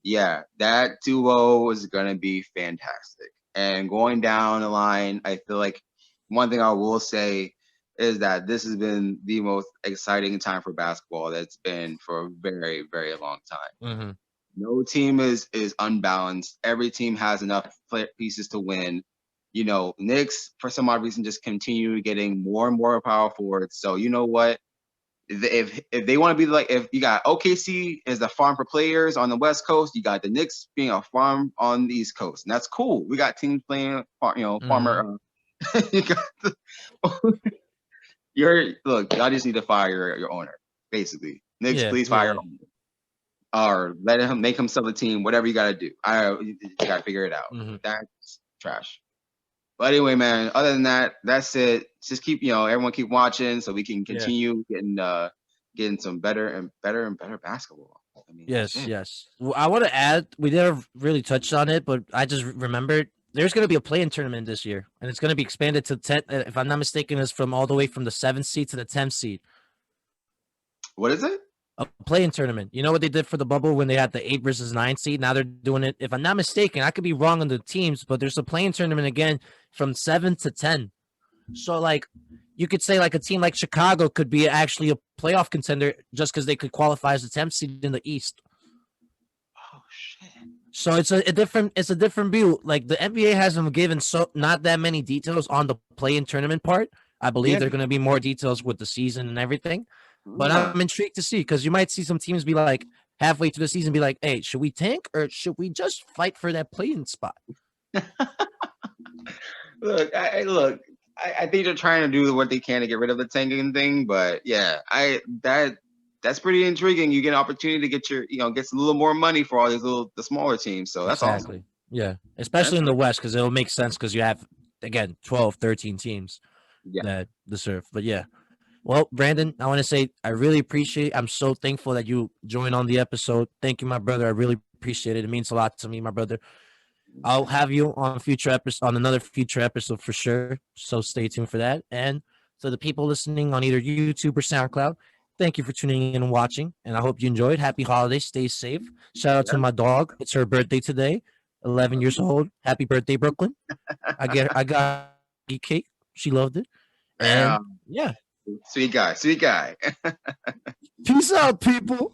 Yeah, that duo is gonna be fantastic. And going down the line, I feel like one thing I will say is that this has been the most exciting time for basketball that's been for a very, very long time. Mm-hmm. No team is unbalanced. Every team has enough pieces to win. Knicks, for some odd reason, just continue getting more and more power forwards. So you know what? if they want to be like, if you got OKC as a farm for players on the West Coast, you got the Knicks being a farm on the East Coast, and that's cool. We got teams playing, farmer. You got look. Y'all just need to fire your owner, basically. Knicks, please fire your owner, or let him make him sell the team. Whatever you got to do. You got to figure it out. That's trash. But anyway, man, other than that, that's it. Just keep, everyone keep watching so we can continue getting some better and better basketball. I mean, yes. Well, I want to add, we never really touched on it, but I just remembered there's going to be a play-in tournament this year, and it's going to be expanded to 10. If I'm not mistaken, it's from all the way from the 7th seed to the 10th seed. What is it? A play-in tournament. You know what they did for the bubble when they had the 8 versus 9 seed? Now they're doing it. If I'm not mistaken, I could be wrong on the teams, but there's a play-in tournament again from 7 to 10. So, like, you could say, like, a team like Chicago could be actually a playoff contender just because they could qualify as the 10th seed in the East. Oh, shit. So it's a different view. Like, the NBA hasn't given not that many details on the play-in tournament part. I believe there are going to be more details with the season and everything. But I'm intrigued to see, because you might see some teams be like halfway through the season, be like, hey, should we tank or should we just fight for that play-in spot? Look, I think they're trying to do what they can to get rid of the tanking thing. But yeah, that's pretty intriguing. You get an opportunity to get get a little more money for all these the smaller teams. So that's awesome. Yeah, especially in the West, because it'll make sense because you have, again, 12, 13 teams that deserve. But yeah. Well, Brandon, I want to say I really appreciate it. I'm so thankful that you joined on the episode. Thank you, my brother. I really appreciate it. It means a lot to me, my brother. I'll have you on another future episode for sure. So stay tuned for that. And to the people listening on either YouTube or SoundCloud, thank you for tuning in and watching. And I hope you enjoyed. Happy holidays. Stay safe. Shout out to my dog. It's her birthday today. 11 years old. Happy birthday, Brooklyn. I got a cake. She loved it. And yeah. Sweet guy. Peace out, people.